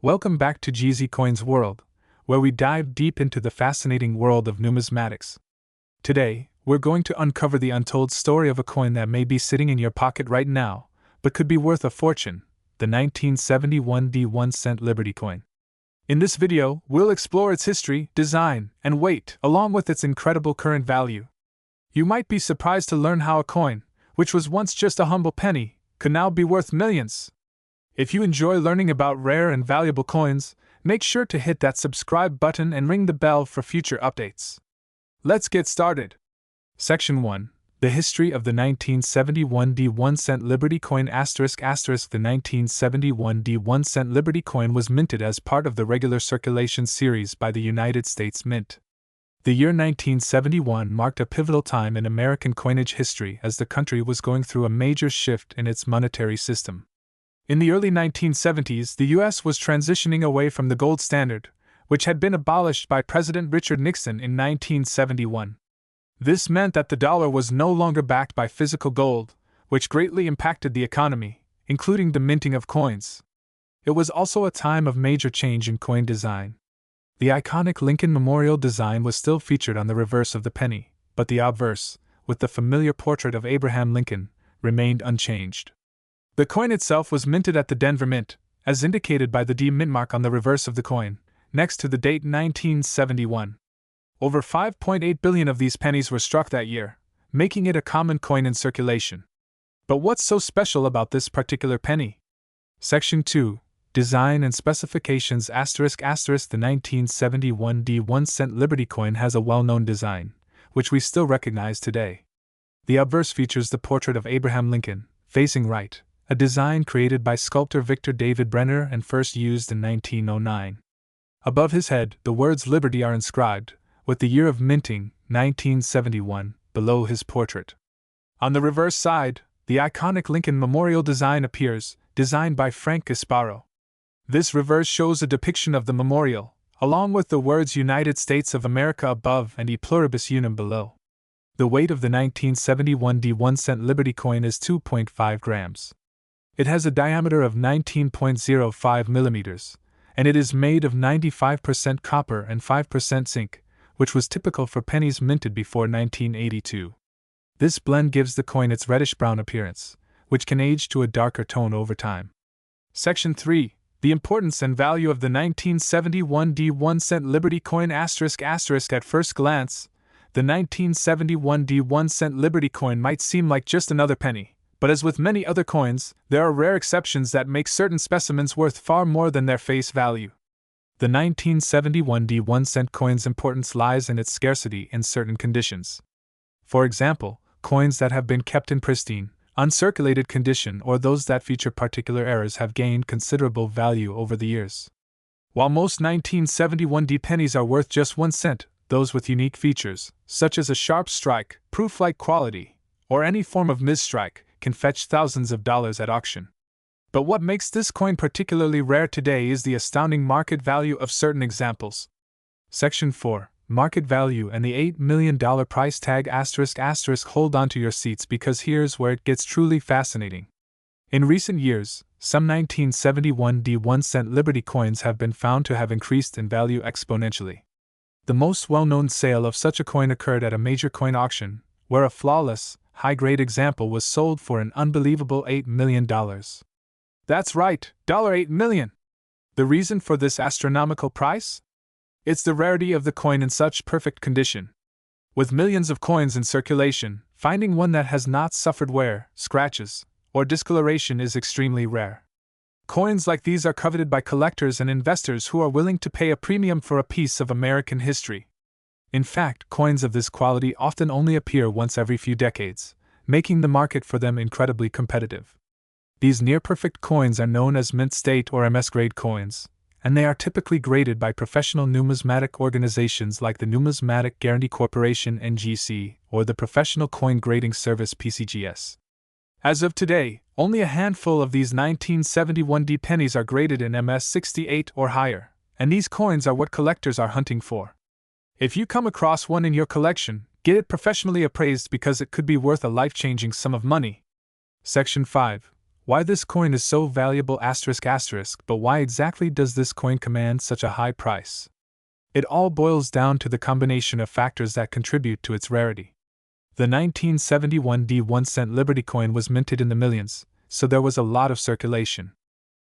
Welcome back to GZ Coins World, where we dive deep into the fascinating world of numismatics. Today, we're going to uncover the untold story of a coin that may be sitting in your pocket right now, but could be worth a fortune, the 1971 1-cent Liberty coin. In this video, we'll explore its history, design, and weight, along with its incredible current value. You might be surprised to learn how a coin, which was once just a humble penny, could now be worth millions. If you enjoy learning about rare and valuable coins, make sure to hit that subscribe button and ring the bell for future updates. Let's get started. Section 1. The history of the 1971 1-cent Liberty coin ***. The 1971 1-cent Liberty coin was minted as part of the regular circulation series by the United States Mint. The year 1971 marked a pivotal time in American coinage history as the country was going through a major shift in its monetary system. In the early 1970s, the U.S. was transitioning away from the gold standard, which had been abolished by President Richard Nixon in 1971. This meant that the dollar was no longer backed by physical gold, which greatly impacted the economy, including the minting of coins. It was also a time of major change in coin design. The iconic Lincoln Memorial design was still featured on the reverse of the penny, but the obverse, with the familiar portrait of Abraham Lincoln, remained unchanged. The coin itself was minted at the Denver Mint, as indicated by the D mint mark on the reverse of the coin, next to the date 1971. Over 5.8 billion of these pennies were struck that year, making it a common coin in circulation. But what's so special about this particular penny? Section 2. Design and Specifications ***. The 1971 1-cent Liberty coin has a well-known design, which we still recognize today. The obverse features the portrait of Abraham Lincoln, facing right, a design created by sculptor Victor David Brenner and first used in 1909. Above his head, the words Liberty are inscribed, with the year of minting, 1971, below his portrait. On the reverse side, the iconic Lincoln Memorial design appears, designed by Frank Gasparo. This reverse shows a depiction of the memorial, along with the words United States of America above and E pluribus unum below. The weight of the 1971 1-cent Liberty coin is 2.5 grams. It has a diameter of 19.05 millimeters, and it is made of 95% copper and 5% zinc, which was typical for pennies minted before 1982. This blend gives the coin its reddish-brown appearance, which can age to a darker tone over time. Section 3. The importance and value of the 1971 1-cent Liberty coin ***. At first glance, the 1971 1-cent Liberty coin might seem like just another penny. But as with many other coins, there are rare exceptions that make certain specimens worth far more than their face value. The 1971 1-cent coin's importance lies in its scarcity in certain conditions. For example, coins that have been kept in pristine, uncirculated condition or those that feature particular errors have gained considerable value over the years. While most 1971 pennies are worth just 1 cent, those with unique features, such as a sharp strike, proof-like quality, or any form of misstrike, can fetch thousands of dollars at auction. But what makes this coin particularly rare today is the astounding market value of certain examples. Section 4. Market value and the $8 million price tag ***. Hold on to your seats because here's where it gets truly fascinating. In recent years, some 1971 1-cent Liberty coins have been found to have increased in value exponentially. The most well-known sale of such a coin occurred at a major coin auction, where a flawless, high-grade example was sold for an unbelievable $8 million. That's right, $8 million! The reason for this astronomical price? It's the rarity of the coin in such perfect condition. With millions of coins in circulation, finding one that has not suffered wear, scratches, or discoloration is extremely rare. Coins like these are coveted by collectors and investors who are willing to pay a premium for a piece of American history. In fact, coins of this quality often only appear once every few decades, making the market for them incredibly competitive. These near-perfect coins are known as mint state or MS-grade coins, and they are typically graded by professional numismatic organizations like the Numismatic Guarantee Corporation (NGC) or the Professional Coin Grading Service (PCGS). As of today, only a handful of these 1971 pennies are graded in MS-68 or higher, and these coins are what collectors are hunting for. If you come across one in your collection, get it professionally appraised because it could be worth a life-changing sum of money. Section 5. Why this coin is so valuable but why exactly does this coin command such a high price? It all boils down to the combination of factors that contribute to its rarity. The 1971 1-cent Liberty coin was minted in the millions, so there was a lot of circulation.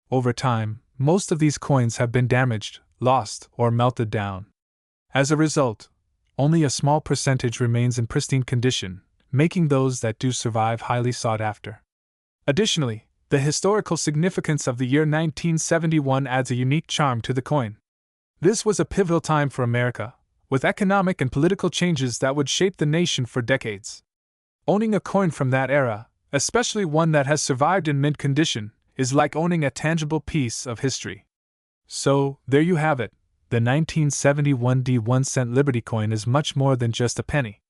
Over time, most of these coins have been damaged, lost, or melted down. As a result, only a small percentage remains in pristine condition, making those that do survive highly sought after. Additionally, the historical significance of the year 1971 adds a unique charm to the coin. This was a pivotal time for America, with economic and political changes that would shape the nation for decades. Owning a coin from that era, especially one that has survived in mint condition, is like owning a tangible piece of history. So, there you have it. The 1971 1-cent Liberty coin is much more than just a penny.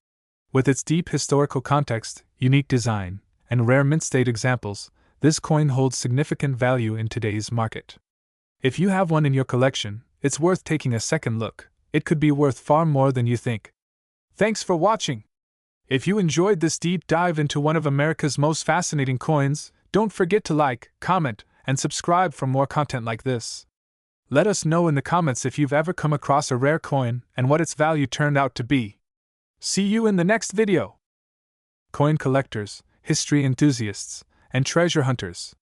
With its deep historical context, unique design, and rare mint state examples, this coin holds significant value in today's market. If you have one in your collection, it's worth taking a second look. It could be worth far more than you think. Thanks for watching. If you enjoyed this deep dive into one of America's most fascinating coins, don't forget to like, comment, and subscribe for more content like this. Let us know in the comments if you've ever come across a rare coin and what its value turned out to be. See you in the next video. Coin collectors, history enthusiasts, and treasure hunters.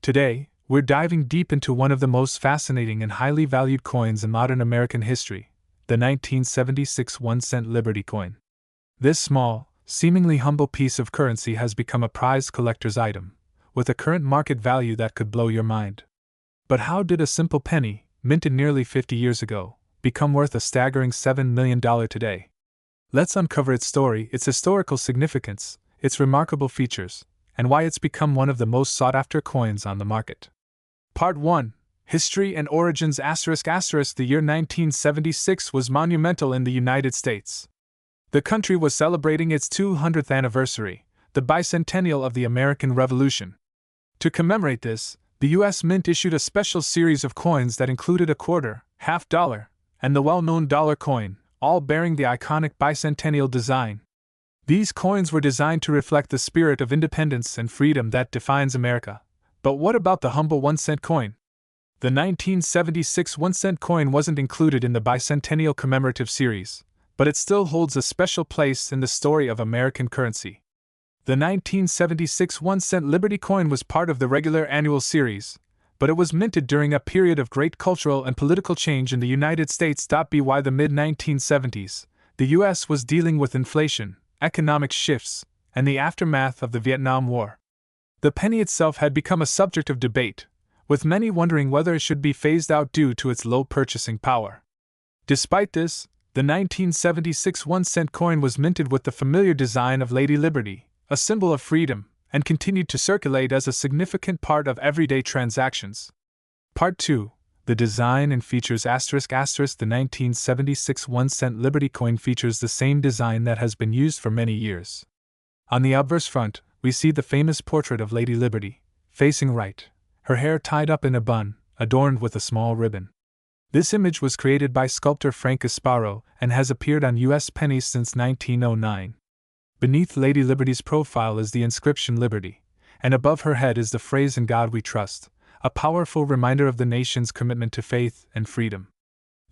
Today, we're diving deep into one of the most fascinating and highly valued coins in modern American history, the 1976 1-cent Liberty coin. This small, seemingly humble piece of currency has become a prized collector's item, with a current market value that could blow your mind. But how did a simple penny, minted nearly 50 years ago, become worth a staggering $7 million today? Let's uncover its story, its historical significance, its remarkable features, and why it's become one of the most sought-after coins on the market. Part 1. History and Origins ***. The year 1976 was monumental in the United States. The country was celebrating its 200th anniversary, the bicentennial of the American Revolution. To commemorate this, the U.S. Mint issued a special series of coins that included a quarter, half dollar, and the well-known dollar coin, all bearing the iconic bicentennial design. These coins were designed to reflect the spirit of independence and freedom that defines America. But what about the humble 1-cent coin? The 1976 1-cent coin wasn't included in the bicentennial commemorative series, but it still holds a special place in the story of American currency. The 1976 1-cent Liberty coin was part of the regular annual series, but it was minted during a period of great cultural and political change in the United States. By the mid-1970s, the U.S. was dealing with inflation, economic shifts, and the aftermath of the Vietnam War. The penny itself had become a subject of debate, with many wondering whether it should be phased out due to its low purchasing power. Despite this, the 1976 1-cent coin was minted with the familiar design of Lady Liberty, a symbol of freedom, and continued to circulate as a significant part of everyday transactions. Part 2. The design and features ***. The 1976 1-cent Liberty coin features the same design that has been used for many years. On the obverse front, we see the famous portrait of Lady Liberty, facing right, her hair tied up in a bun, adorned with a small ribbon. This image was created by sculptor Frank Asparo and has appeared on U.S. pennies since 1909. Beneath Lady Liberty's profile is the inscription Liberty, and above her head is the phrase "In God We Trust," a powerful reminder of the nation's commitment to faith and freedom.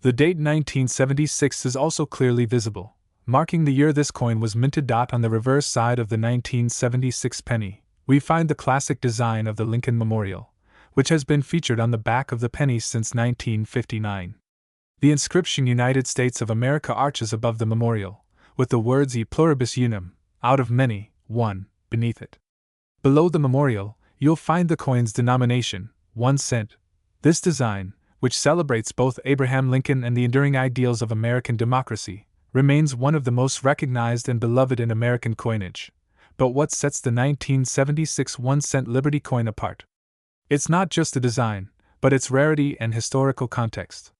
The date 1976 is also clearly visible, marking the year this coin was minted. On the reverse side of the 1976 penny, we find the classic design of the Lincoln Memorial, which has been featured on the back of the penny since 1959. The inscription "United States of America" arches above the memorial, with the words "E pluribus unum," out of many, one, beneath it. Below the memorial, you'll find the coin's denomination, 1 cent. This design, which celebrates both Abraham Lincoln and the enduring ideals of American democracy, remains one of the most recognized and beloved in American coinage. But what sets the 1976 1-cent Liberty coin apart? It's not just the design, but its rarity and historical context.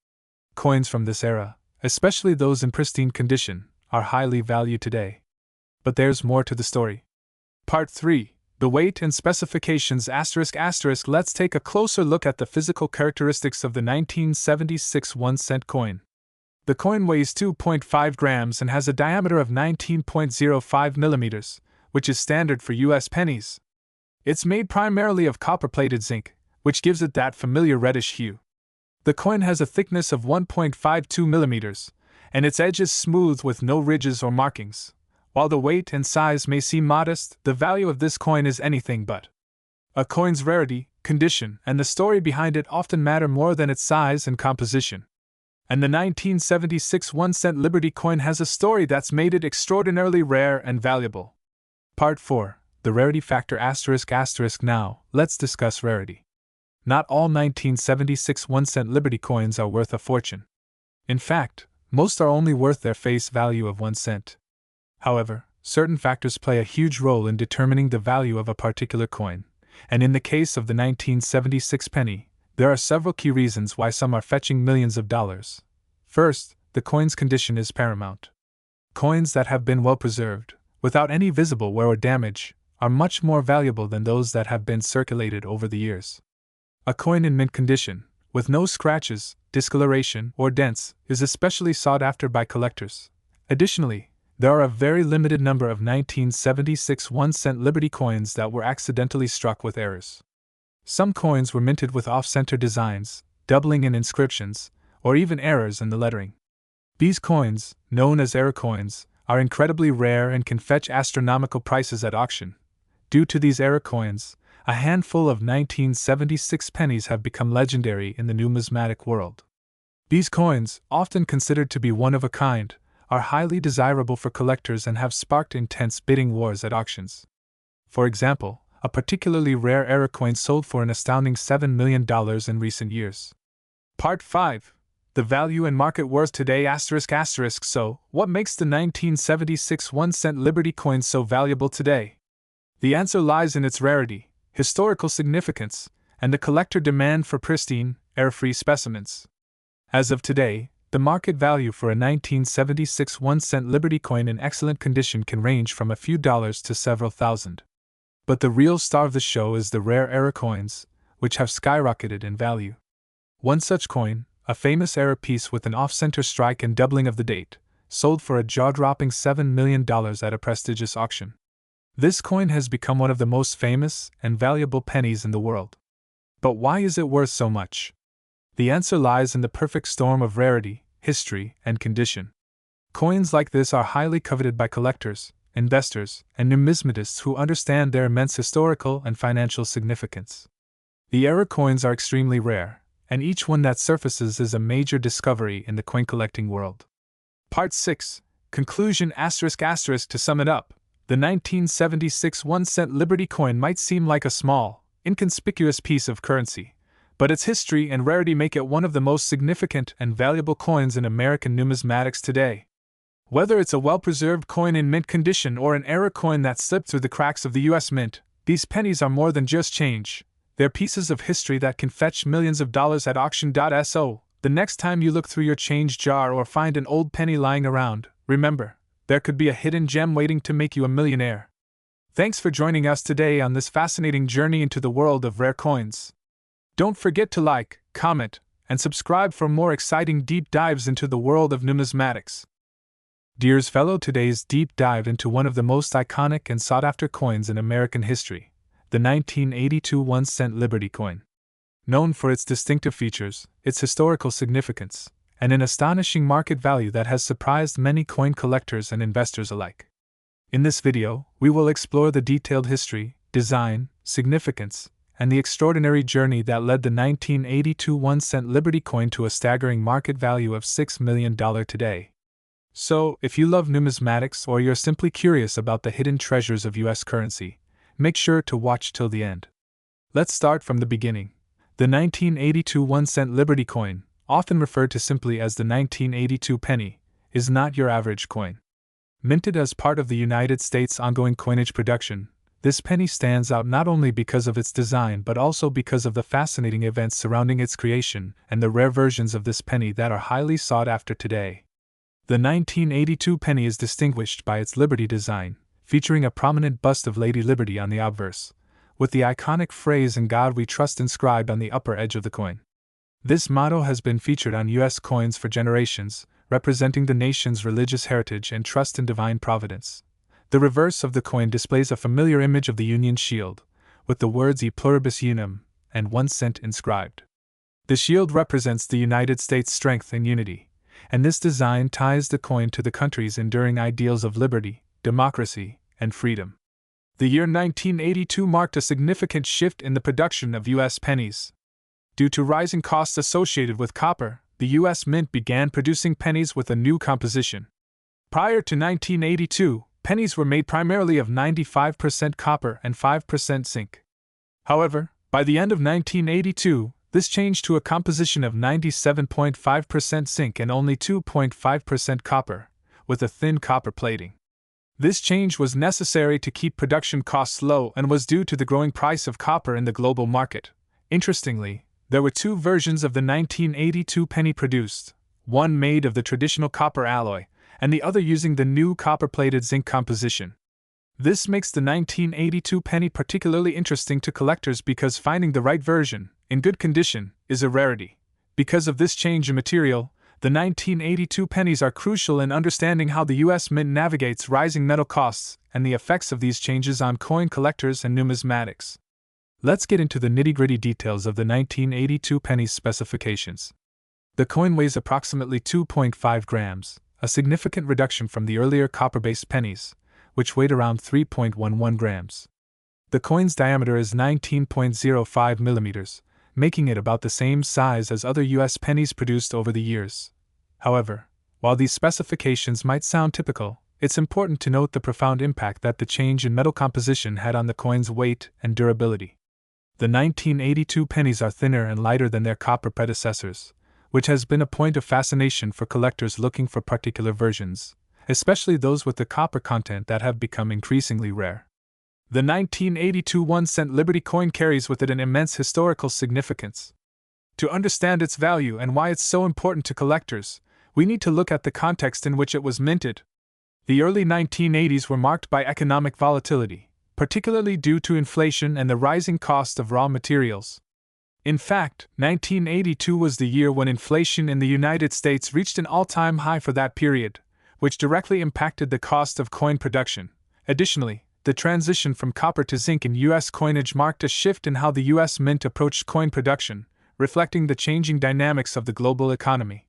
Coins from this era, especially those in pristine condition, are highly valued today. But there's more to the story. Part 3. The weight and specifications ***. Let's take a closer look at the physical characteristics of the 1976 1-cent coin. The coin weighs 2.5 grams and has a diameter of 19.05 millimeters, which is standard for U.S. pennies. It's made primarily of copper-plated zinc, which gives it that familiar reddish hue. The coin has a thickness of 1.52 millimeters, and its edge is smooth with no ridges or markings. While the weight and size may seem modest, the value of this coin is anything but. A coin's rarity, condition, and the story behind it often matter more than its size and composition. And the 1976 1-cent Liberty coin has a story that's made it extraordinarily rare and valuable. Part 4. The Rarity Factor ***. Now, let's discuss rarity. Not all 1976 1-cent Liberty coins are worth a fortune. In fact, most are only worth their face value of 1 cent. However, certain factors play a huge role in determining the value of a particular coin, and in the case of the 1976 penny, there are several key reasons why some are fetching millions of dollars. First, the coin's condition is paramount. Coins that have been well preserved, without any visible wear or damage, are much more valuable than those that have been circulated over the years. A coin in mint condition, with no scratches, discoloration, or dents, is especially sought after by collectors. Additionally, there are a very limited number of 1976 1-cent Liberty coins that were accidentally struck with errors. Some coins were minted with off-center designs, doubling in inscriptions, or even errors in the lettering. These coins, known as error coins, are incredibly rare and can fetch astronomical prices at auction. Due to these error coins, a handful of 1976 pennies have become legendary in the numismatic world. These coins, often considered to be one of a kind, are highly desirable for collectors and have sparked intense bidding wars at auctions. For example, a particularly rare error coin sold for an astounding $7 million in recent years. Part 5. The value and market worth today ***. So, what makes the 1976 1-cent Liberty coin so valuable today? The answer lies in its rarity, historical significance, and the collector demand for pristine, error-free specimens. As of today, the market value for a 1976 1-cent Liberty coin in excellent condition can range from a few dollars to several thousand. But the real star of the show is the rare error coins, which have skyrocketed in value. One such coin, a famous error piece with an off-center strike and doubling of the date, sold for a jaw-dropping $7 million at a prestigious auction. This coin has become one of the most famous and valuable pennies in the world. But why is it worth so much? The answer lies in the perfect storm of rarity, history, and condition. Coins like this are highly coveted by collectors, investors, and numismatists who understand their immense historical and financial significance. The error coins are extremely rare, and each one that surfaces is a major discovery in the coin collecting world. Part 6. Conclusion ***. To sum it up, the 1976 1-cent Liberty coin might seem like a small, inconspicuous piece of currency, but its history and rarity make it one of the most significant and valuable coins in American numismatics today. Whether it's a well-preserved coin in mint condition or an error coin that slipped through the cracks of the U.S. Mint, these pennies are more than just change. They're pieces of history that can fetch millions of dollars at auction. So, the next time you look through your change jar or find an old penny lying around, remember, there could be a hidden gem waiting to make you a millionaire. Thanks for joining us today on this fascinating journey into the world of rare coins. Don't forget to like, comment, and subscribe for more exciting deep dives into the world of numismatics. Dears fellow, today's deep dive into one of the most iconic and sought-after coins in American history, the 1982 1-cent Liberty coin. Known for its distinctive features, its historical significance, and an astonishing market value that has surprised many coin collectors and investors alike. In this video, we will explore the detailed history, design, significance, and the extraordinary journey that led the 1982 1-cent Liberty coin to a staggering market value of $6 million today. So, if you love numismatics or you're simply curious about the hidden treasures of U.S. currency, make sure to watch till the end. Let's start from the beginning. The 1982 1-cent Liberty coin, often referred to simply as the 1982 penny, is not your average coin. Minted as part of the United States' ongoing coinage production, this penny stands out not only because of its design but also because of the fascinating events surrounding its creation and the rare versions of this penny that are highly sought after today. The 1982 penny is distinguished by its Liberty design, featuring a prominent bust of Lady Liberty on the obverse, with the iconic phrase "In God We Trust" inscribed on the upper edge of the coin. This motto has been featured on U.S. coins for generations, representing the nation's religious heritage and trust in divine providence. The reverse of the coin displays a familiar image of the Union shield, with the words E pluribus unum and 1 cent inscribed. The shield represents the United States' strength and unity, and this design ties the coin to the country's enduring ideals of liberty, democracy, and freedom. The year 1982 marked a significant shift in the production of U.S. pennies. Due to rising costs associated with copper, the U.S. Mint began producing pennies with a new composition. Prior to 1982, pennies were made primarily of 95% copper and 5% zinc. However, by the end of 1982, this changed to a composition of 97.5% zinc and only 2.5% copper, with a thin copper plating. This change was necessary to keep production costs low and was due to the growing price of copper in the global market. Interestingly, there were two versions of the 1982 penny produced, one made of the traditional copper alloy, and the other using the new copper-plated zinc composition. This makes the 1982 penny particularly interesting to collectors because finding the right version, in good condition, is a rarity. Because of this change in material, the 1982 pennies are crucial in understanding how the U.S. Mint navigates rising metal costs and the effects of these changes on coin collectors and numismatics. Let's get into the nitty-gritty details of the 1982 penny's specifications. The coin weighs approximately 2.5 grams, a significant reduction from the earlier copper-based pennies, which weighed around 3.11 grams. The coin's diameter is 19.05 millimeters, making it about the same size as other U.S. pennies produced over the years. However, while these specifications might sound typical, it's important to note the profound impact that the change in metal composition had on the coin's weight and durability. The 1982 pennies are thinner and lighter than their copper predecessors, which has been a point of fascination for collectors looking for particular versions, especially those with the copper content that have become increasingly rare. The 1982 1-cent Liberty coin carries with it an immense historical significance. To understand its value and why it's so important to collectors, we need to look at the context in which it was minted. The early 1980s were marked by economic volatility, particularly due to inflation and the rising cost of raw materials. In fact, 1982 was the year when inflation in the United States reached an all-time high for that period, which directly impacted the cost of coin production. Additionally, the transition from copper to zinc in U.S. coinage marked a shift in how the U.S. Mint approached coin production, reflecting the changing dynamics of the global economy.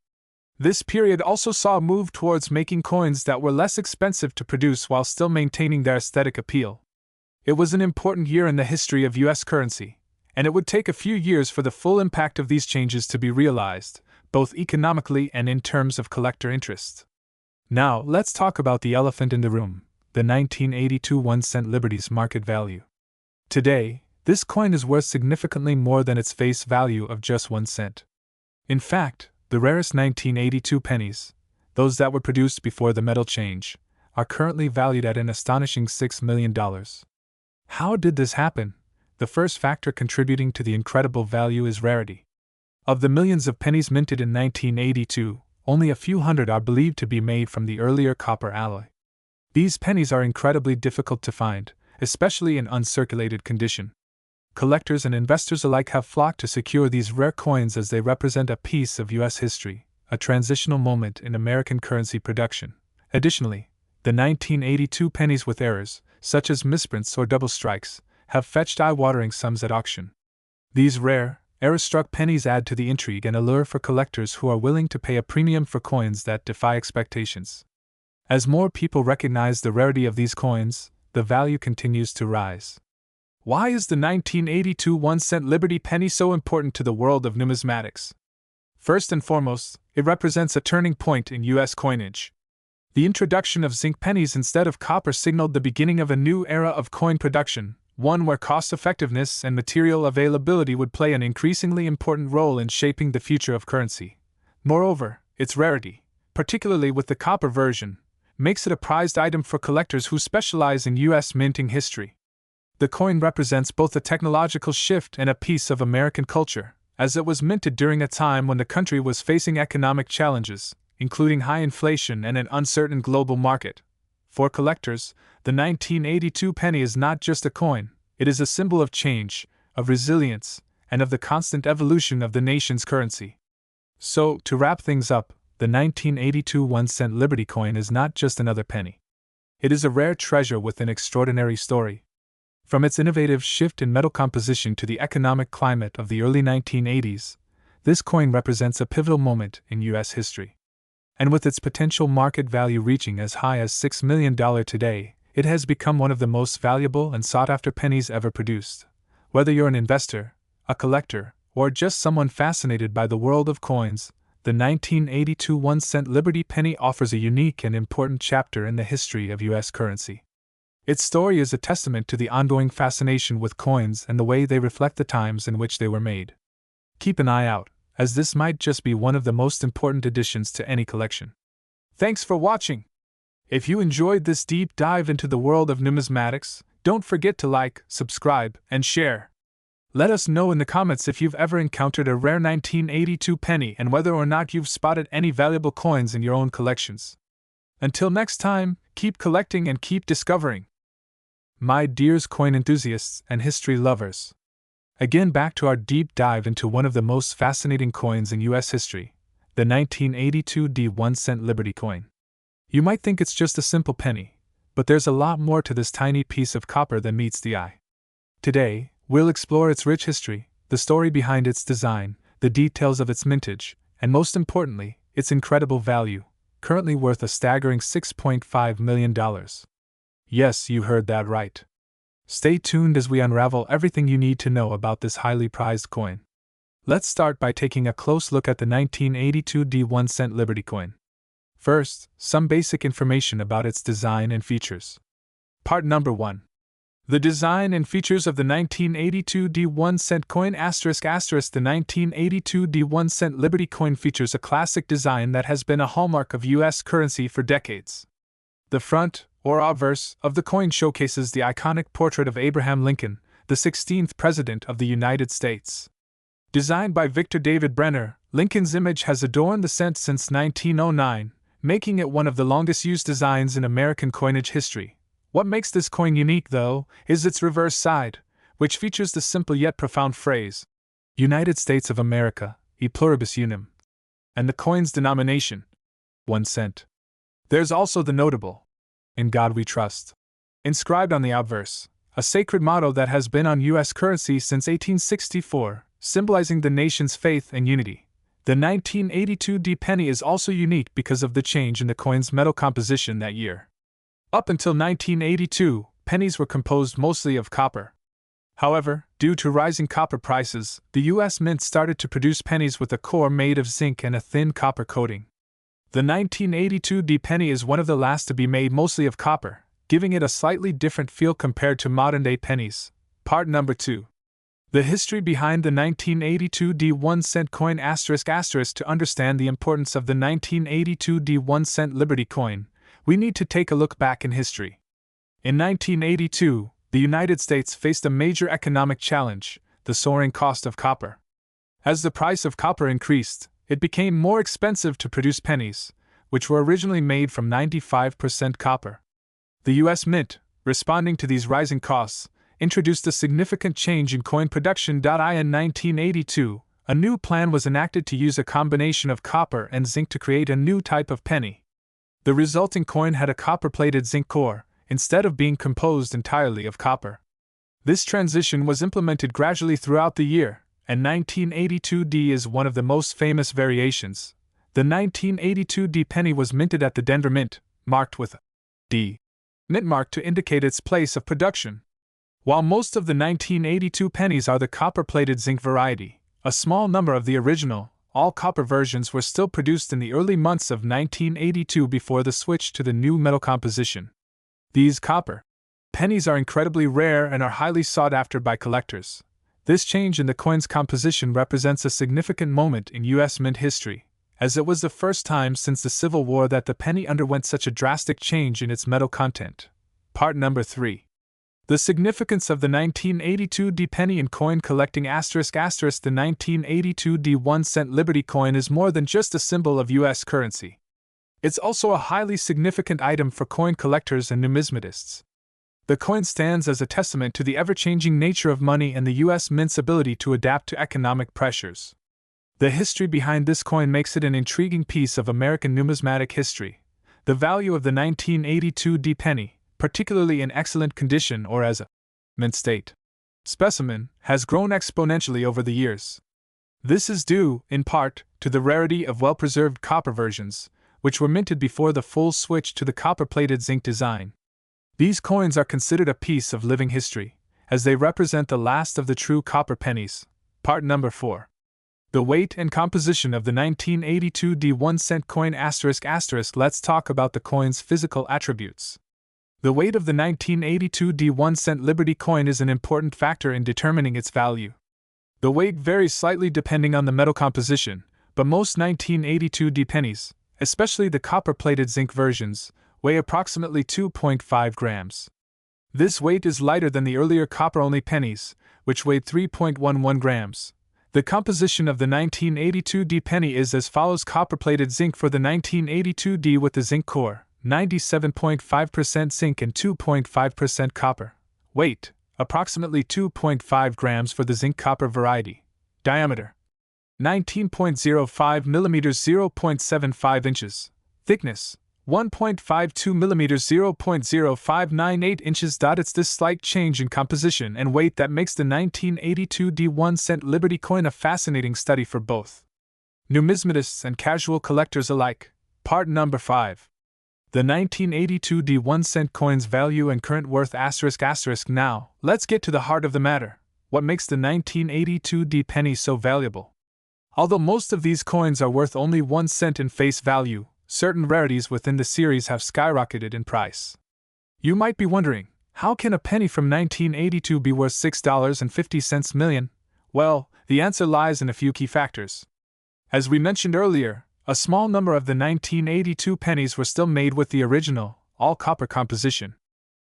This period also saw a move towards making coins that were less expensive to produce while still maintaining their aesthetic appeal. It was an important year in the history of U.S. currency, and it would take a few years for the full impact of these changes to be realized, both economically and in terms of collector interest. Now, let's talk about the elephant in the room, the 1982 1-cent Liberty's market value. Today, this coin is worth significantly more than its face value of just 1 cent. In fact, the rarest 1982 pennies, those that were produced before the metal change, are currently valued at an astonishing $6 million. How did this happen? The first factor contributing to the incredible value is rarity. Of the millions of pennies minted in 1982, only a few hundred are believed to be made from the earlier copper alloy. These pennies are incredibly difficult to find, especially in uncirculated condition. Collectors and investors alike have flocked to secure these rare coins as they represent a piece of U.S. history, a transitional moment in American currency production. Additionally, the 1982 pennies with errors, such as misprints or double strikes, have fetched eye-watering sums at auction. These rare, error-struck pennies add to the intrigue and allure for collectors who are willing to pay a premium for coins that defy expectations. As more people recognize the rarity of these coins, the value continues to rise. Why is the 1982 1-cent Liberty penny so important to the world of numismatics? First and foremost, it represents a turning point in U.S. coinage. The introduction of zinc pennies instead of copper signaled the beginning of a new era of coin production, one where cost-effectiveness and material availability would play an increasingly important role in shaping the future of currency. Moreover, its rarity, particularly with the copper version, makes it a prized item for collectors who specialize in U.S. minting history. The coin represents both a technological shift and a piece of American culture, as it was minted during a time when the country was facing economic challenges, including high inflation and an uncertain global market. For collectors, the 1982 penny is not just a coin, it is a symbol of change, of resilience, and of the constant evolution of the nation's currency. So, to wrap things up, the 1982 1-cent Liberty coin is not just another penny. It is a rare treasure with an extraordinary story. From its innovative shift in metal composition to the economic climate of the early 1980s, this coin represents a pivotal moment in U.S. history. And with its potential market value reaching as high as $6 million today, it has become one of the most valuable and sought-after pennies ever produced. Whether you're an investor, a collector, or just someone fascinated by the world of coins, the 1982 1-cent Liberty penny offers a unique and important chapter in the history of U.S. currency. Its story is a testament to the ongoing fascination with coins and the way they reflect the times in which they were made. Keep an eye out, as this might just be one of the most important additions to any collection. Thanks for watching! If you enjoyed this deep dive into the world of numismatics, don't forget to like, subscribe, and share. Let us know in the comments if you've ever encountered a rare 1982 penny and whether or not you've spotted any valuable coins in your own collections. Until next time, keep collecting and keep discovering. My dears coin enthusiasts and history lovers. Again, back to our deep dive into one of the most fascinating coins in U.S. history, the 1982 1-cent Liberty coin. You might think it's just a simple penny, but there's a lot more to this tiny piece of copper than meets the eye. Today, we'll explore its rich history, the story behind its design, the details of its mintage, and most importantly, its incredible value, currently worth a staggering $6.5 million. Yes, you heard that right. Stay tuned as we unravel everything you need to know about this highly prized coin. Let's start by taking a close look at the 1982 1-cent Liberty coin. First, some basic information about its design and features. Part number 1. The design and features of the 1982 1-cent coin ***. The 1982 1-cent Liberty coin features a classic design that has been a hallmark of U.S. currency for decades. The front, or obverse, of the coin showcases the iconic portrait of Abraham Lincoln, the 16th President of the United States. Designed by Victor David Brenner, Lincoln's image has adorned the cent since 1909, making it one of the longest-used designs in American coinage history. What makes this coin unique, though, is its reverse side, which features the simple yet profound phrase, United States of America, e pluribus unum, and the coin's denomination, 1 cent. There's also the notable, In God We Trust, inscribed on the obverse, a sacred motto that has been on U.S. currency since 1864, symbolizing the nation's faith and unity. The 1982 penny is also unique because of the change in the coin's metal composition that year. Up until 1982, pennies were composed mostly of copper. However, due to rising copper prices, the U.S. Mint started to produce pennies with a core made of zinc and a thin copper coating. The 1982 penny is one of the last to be made mostly of copper, giving it a slightly different feel compared to modern-day pennies. Part number 2. The history behind the 1982 1-cent coin ***. To understand the importance of the 1982 1-cent Liberty coin, we need to take a look back in history. In 1982, the United States faced a major economic challenge, the soaring cost of copper. As the price of copper increased, it became more expensive to produce pennies, which were originally made from 95% copper. The U.S. Mint, responding to these rising costs, introduced a significant change in coin production. In 1982, a new plan was enacted to use a combination of copper and zinc to create a new type of penny. The resulting coin had a copper-plated zinc core, instead of being composed entirely of copper. This transition was implemented gradually throughout the year, and 1982 is one of the most famous variations. The 1982 penny was minted at the Denver Mint, marked with a D mint mark to indicate its place of production. While most of the 1982 pennies are the copper-plated zinc variety, a small number of the original, all-copper versions were still produced in the early months of 1982 before the switch to the new metal composition. These copper pennies are incredibly rare and are highly sought after by collectors. This change in the coin's composition represents a significant moment in U.S. Mint history, as it was the first time since the Civil War that the penny underwent such a drastic change in its metal content. Part number 3. The significance of the 1982 penny in coin collecting ***. The 1982 1-cent Liberty coin is more than just a symbol of U.S. currency. It's also a highly significant item for coin collectors and numismatists. The coin stands as a testament to the ever-changing nature of money and the U.S. Mint's ability to adapt to economic pressures. The history behind this coin makes it an intriguing piece of American numismatic history. The value of the 1982 penny, particularly in excellent condition or as a mint state specimen has grown exponentially over the years. This is due, in part, to the rarity of well-preserved copper versions, which were minted before the full switch to the copper-plated zinc design. These coins are considered a piece of living history, as they represent the last of the true copper pennies. Part number 4. The weight and composition of the 1982 D1 coin ***. Let's talk about the coin's physical attributes. The weight of the 1982 D1 Liberty coin is an important factor in determining its value. The weight varies slightly depending on the metal composition, but most 1982 D pennies, especially the copper-plated zinc versions, weigh approximately 2.5 grams. This weight is lighter than the earlier copper-only pennies, which weighed 3.11 grams. The composition of the 1982 D penny is as follows: copper-plated zinc for the 1982 D with the zinc core, 97.5% zinc and 2.5% copper. Weight, approximately 2.5 grams for the zinc-copper variety. Diameter, 19.05 millimeters, 0.75 inches. Thickness, 1.52 millimeters, 0.0598 inches. It's this slight change in composition and weight that makes the 1982 D1 Liberty coin a fascinating study for both numismatists and casual collectors alike. Part number 5. The 1982 D1 coin's value and current worth ***. Now, let's get to the heart of the matter. What makes the 1982 D penny so valuable? Although most of these coins are worth only 1 cent in face value, certain rarities within the series have skyrocketed in price. You might be wondering, how can a penny from 1982 be worth $6.50 million? Well, the answer lies in a few key factors. As we mentioned earlier, a small number of the 1982 pennies were still made with the original, all-copper composition.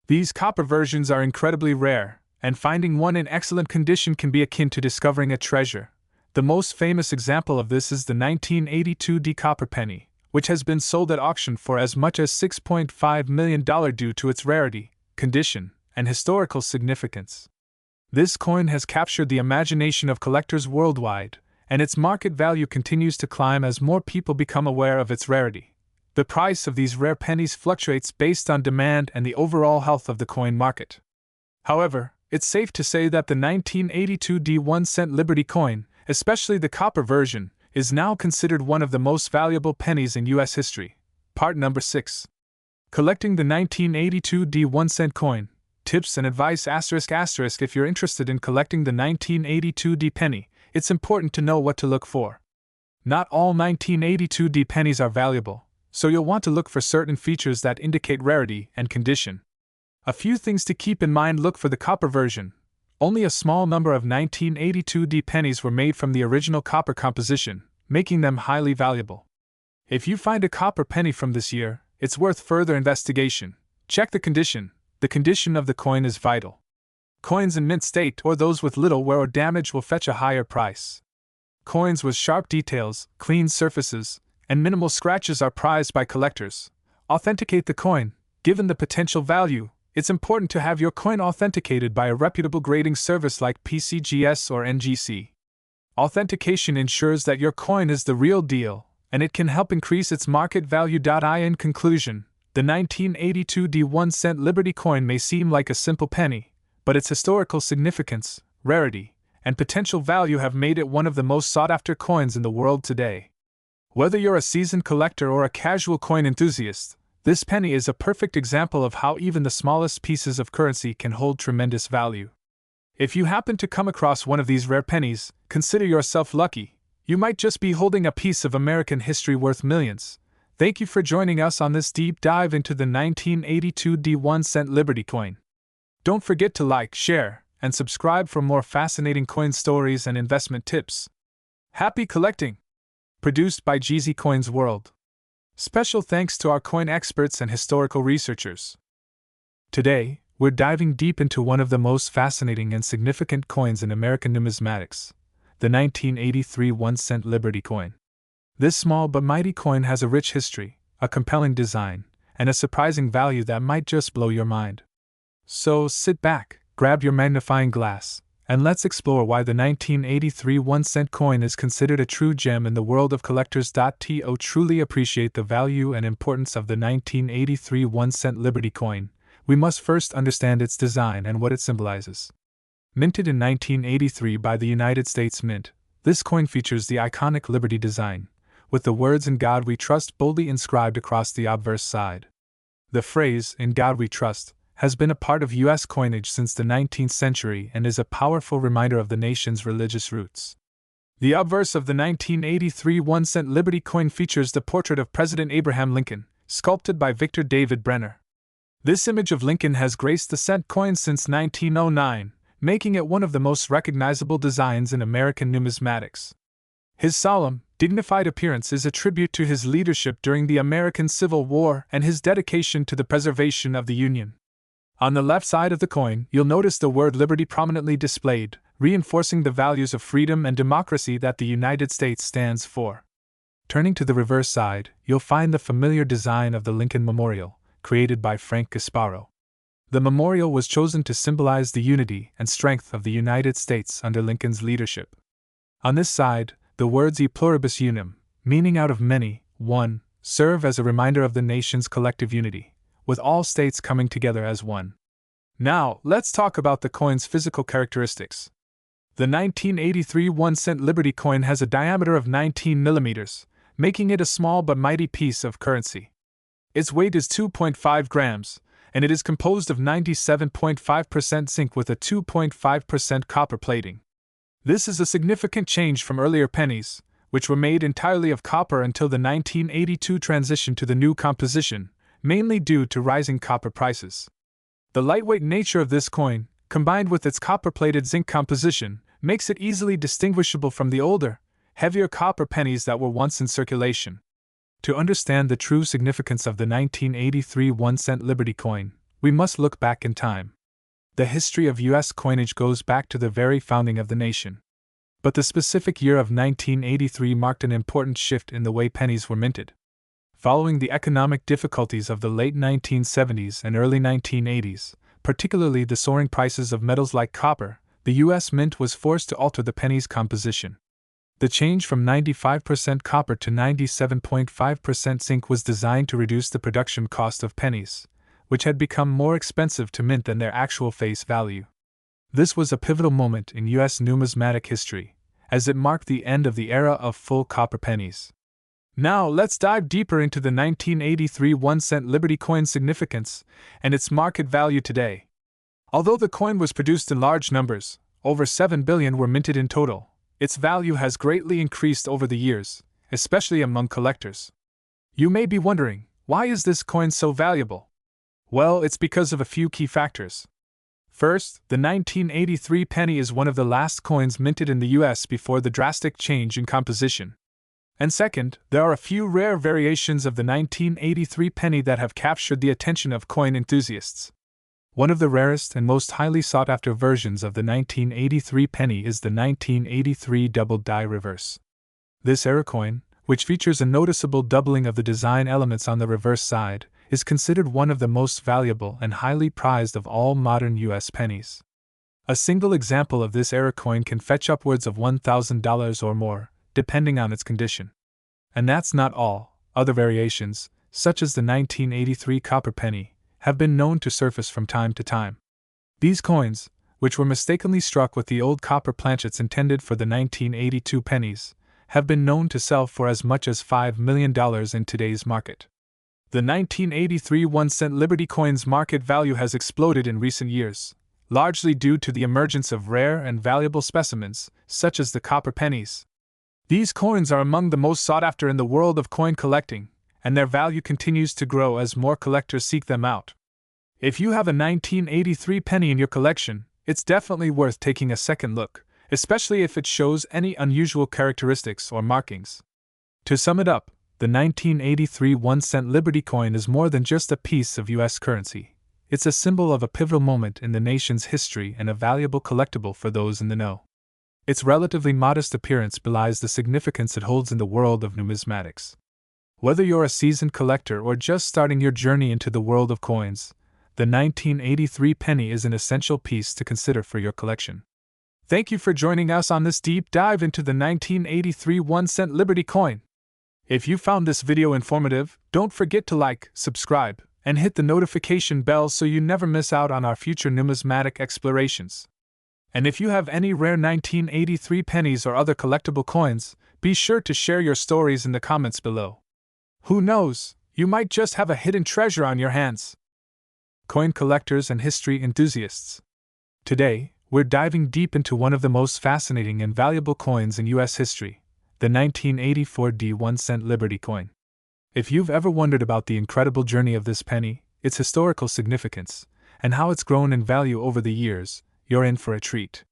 These copper versions are incredibly rare, and finding one in excellent condition can be akin to discovering a treasure. The most famous example of this is the 1982 D copper penny, which has been sold at auction for as much as $6.5 million due to its rarity, condition, and historical significance. This coin has captured the imagination of collectors worldwide, and its market value continues to climb as more people become aware of its rarity. The price of these rare pennies fluctuates based on demand and the overall health of the coin market. However, it's safe to say that the 1982 D1 Liberty coin, especially the copper version, is now considered one of the most valuable pennies in U.S. history. Part number 6. Collecting the 1982 D1 coin. Tips and advice ***. If you're interested in collecting the 1982 D penny, it's important to know what to look for. Not all 1982 D pennies are valuable, so you'll want to look for certain features that indicate rarity and condition. A few things to keep in mind: look for the copper version. Only a small number of 1982 D pennies were made from the original copper composition, making them highly valuable. If you find a copper penny from this year, it's worth further investigation. Check the condition. The condition of the coin is vital. Coins in mint state or those with little wear or damage will fetch a higher price. Coins with sharp details, clean surfaces, and minimal scratches are prized by collectors. Authenticate the coin. Given the potential value, it's important to have your coin authenticated by a reputable grading service like PCGS or NGC. Authentication ensures that your coin is the real deal, and it can help increase its market value. In conclusion, the 1982 D1 Liberty coin may seem like a simple penny, but its historical significance, rarity, and potential value have made it one of the most sought-after coins in the world today. Whether you're a seasoned collector or a casual coin enthusiast, this penny is a perfect example of how even the smallest pieces of currency can hold tremendous value. If you happen to come across one of these rare pennies, consider yourself lucky. You might just be holding a piece of American history worth millions. Thank you for joining us on this deep dive into the 1982 D1 Liberty coin. Don't forget to like, share, and subscribe for more fascinating coin stories and investment tips. Happy collecting! Produced by GZ Coins World. Special thanks to our coin experts and historical researchers. Today, we're diving deep into one of the most fascinating and significant coins in American numismatics, the 1983 1-cent Liberty coin. This small but mighty coin has a rich history, a compelling design, and a surprising value that might just blow your mind. So sit back, grab your magnifying glass, and let's explore why the 1983 1-cent coin is considered a true gem in the world of collectors. To truly appreciate the value and importance of the 1983 1-cent Liberty coin, we must first understand its design and what it symbolizes. Minted in 1983 by the United States Mint, this coin features the iconic Liberty design, with the words "In God We Trust" boldly inscribed across the obverse side. The phrase, "In God We Trust," has been a part of U.S. coinage since the 19th century and is a powerful reminder of the nation's religious roots. The obverse of the 1983 1-cent Liberty coin features the portrait of President Abraham Lincoln, sculpted by Victor David Brenner. This image of Lincoln has graced the cent coin since 1909, making it one of the most recognizable designs in American numismatics. His solemn, dignified appearance is a tribute to his leadership during the American Civil War and his dedication to the preservation of the Union. On the left side of the coin, you'll notice the word Liberty prominently displayed, reinforcing the values of freedom and democracy that the United States stands for. Turning to the reverse side, you'll find the familiar design of the Lincoln Memorial, created by Frank Gasparo. The memorial was chosen to symbolize the unity and strength of the United States under Lincoln's leadership. On this side, the words "E pluribus unum," meaning out of many, one, serve as a reminder of the nation's collective unity, with all states coming together as one. Now, let's talk about the coin's physical characteristics. The 1983 1-cent Liberty coin has a diameter of 19 millimeters, making it a small but mighty piece of currency. Its weight is 2.5 grams, and it is composed of 97.5% zinc with a 2.5% copper plating. This is a significant change from earlier pennies, which were made entirely of copper until the 1982 transition to the new composition, mainly due to rising copper prices. The lightweight nature of this coin, combined with its copper-plated zinc composition, makes it easily distinguishable from the older, heavier copper pennies that were once in circulation. To understand the true significance of the 1983 1-cent Liberty coin, we must look back in time. The history of U.S. coinage goes back to the very founding of the nation. But the specific year of 1983 marked an important shift in the way pennies were minted. Following the economic difficulties of the late 1970s and early 1980s, particularly the soaring prices of metals like copper, the U.S. Mint was forced to alter the penny's composition. The change from 95% copper to 97.5% zinc was designed to reduce the production cost of pennies, which had become more expensive to mint than their actual face value. This was a pivotal moment in U.S. numismatic history, as it marked the end of the era of full copper pennies. Now let's dive deeper into the 1983 1-cent Liberty coin's significance and its market value today. Although the coin was produced in large numbers, over 7 billion were minted in total, its value has greatly increased over the years, especially among collectors. You may be wondering, why is this coin so valuable? Well, it's because of a few key factors. First, the 1983 penny is one of the last coins minted in the US before the drastic change in composition. And second, there are a few rare variations of the 1983 penny that have captured the attention of coin enthusiasts. One of the rarest and most highly sought-after versions of the 1983 penny is the 1983 double die reverse. This era coin, which features a noticeable doubling of the design elements on the reverse side, is considered one of the most valuable and highly prized of all modern U.S. pennies. A single example of this era coin can fetch upwards of $1,000 or more, depending on its condition. And that's not all. Other variations, such as the 1983 copper penny, have been known to surface from time to time. These coins, which were mistakenly struck with the old copper planchets intended for the 1982 pennies, have been known to sell for as much as $5 million in today's market. The 1983 1-cent Liberty coin's market value has exploded in recent years, largely due to the emergence of rare and valuable specimens, such as the copper pennies. These coins are among the most sought after in the world of coin collecting, and their value continues to grow as more collectors seek them out. If you have a 1983 penny in your collection, it's definitely worth taking a second look, especially if it shows any unusual characteristics or markings. To sum it up, the 1983 1-cent Liberty coin is more than just a piece of U.S. currency. It's a symbol of a pivotal moment in the nation's history and a valuable collectible for those in the know. Its relatively modest appearance belies the significance it holds in the world of numismatics. Whether you're a seasoned collector or just starting your journey into the world of coins, the 1983 penny is an essential piece to consider for your collection. Thank you for joining us on this deep dive into the 1983 1-cent Liberty coin. If you found this video informative, don't forget to like, subscribe, and hit the notification bell so you never miss out on our future numismatic explorations. And if you have any rare 1983 pennies or other collectible coins, be sure to share your stories in the comments below. Who knows, you might just have a hidden treasure on your hands. Coin collectors and history enthusiasts. Today, we're diving deep into one of the most fascinating and valuable coins in U.S. history, the 1984 1-cent Liberty coin. If you've ever wondered about the incredible journey of this penny, its historical significance, and how it's grown in value over the years, you're in for a treat.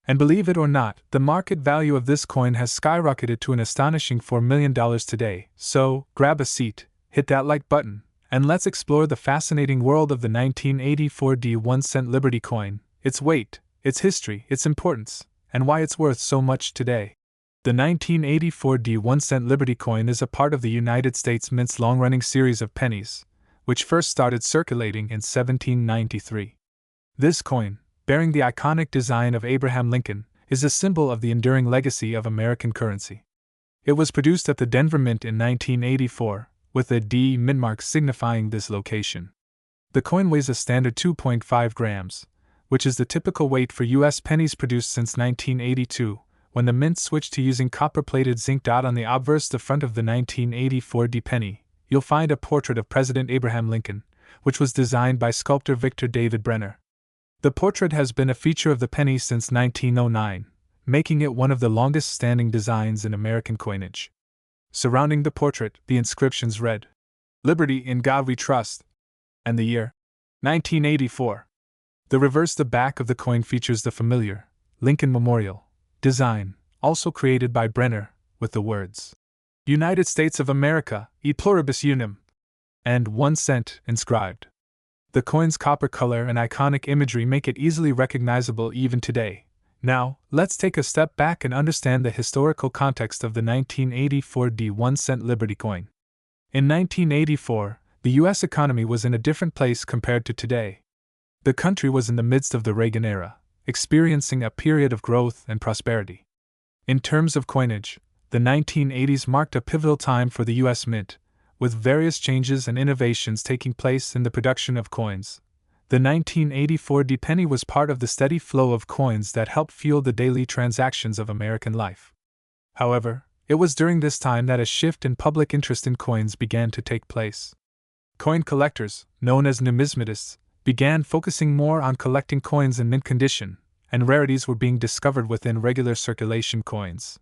And believe it or not, the market value of this coin has skyrocketed to an astonishing $4 million today. So, grab a seat, hit that like button, and let's explore the fascinating world of the 1984 1-cent Liberty coin, its weight, its history, its importance, and why it's worth so much today. The 1984 1-cent Liberty coin is a part of the United States Mint's long-running series of pennies, which first started circulating in 1793. This coin, bearing the iconic design of Abraham Lincoln, is a symbol of the enduring legacy of American currency. It was produced at the Denver Mint in 1984, with a D mint mark signifying this location. The coin weighs a standard 2.5 grams, which is the typical weight for U.S. pennies produced since 1982, when the Mint switched to using copper-plated zinc dot on the obverse. The front of the 1984 penny, you'll find a portrait of President Abraham Lincoln, which was designed by sculptor Victor David Brenner. The portrait has been a feature of the penny since 1909, making it one of the longest-standing designs in American coinage. Surrounding the portrait, the inscriptions read, "Liberty, in God we trust," and the year, 1984. The back of the coin features the familiar Lincoln Memorial design, also created by Brenner, with the words, "United States of America, e pluribus unum," and 1 cent inscribed. The coin's copper color and iconic imagery make it easily recognizable even today. Now, let's take a step back and understand the historical context of the 1984 1-cent Liberty coin. In 1984, the U.S. economy was in a different place compared to today. The country was in the midst of the Reagan era, experiencing a period of growth and prosperity. In terms of coinage, the 1980s marked a pivotal time for the U.S. Mint, with various changes and innovations taking place in the production of coins. The 1984 penny was part of the steady flow of coins that helped fuel the daily transactions of American life. However, it was during this time that a shift in public interest in coins began to take place. Coin collectors, known as numismatists, began focusing more on collecting coins in mint condition, and rarities were being discovered within regular circulation coins.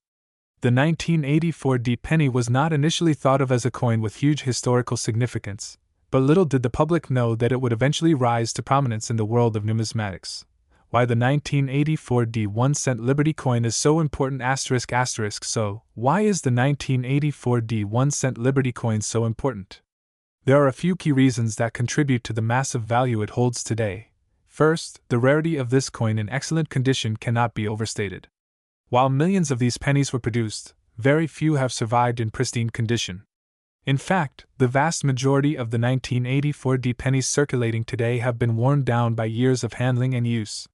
The 1984 penny was not initially thought of as a coin with huge historical significance, but little did the public know that it would eventually rise to prominence in the world of numismatics. Why the 1984 1-cent Liberty coin is so important ***. So, why is the 1984 1-cent Liberty coin so important? There are a few key reasons that contribute to the massive value it holds today. First, the rarity of this coin in excellent condition cannot be overstated. While millions of these pennies were produced, very few have survived in pristine condition. In fact, the vast majority of the 1984 pennies circulating today have been worn down by years of handling and use.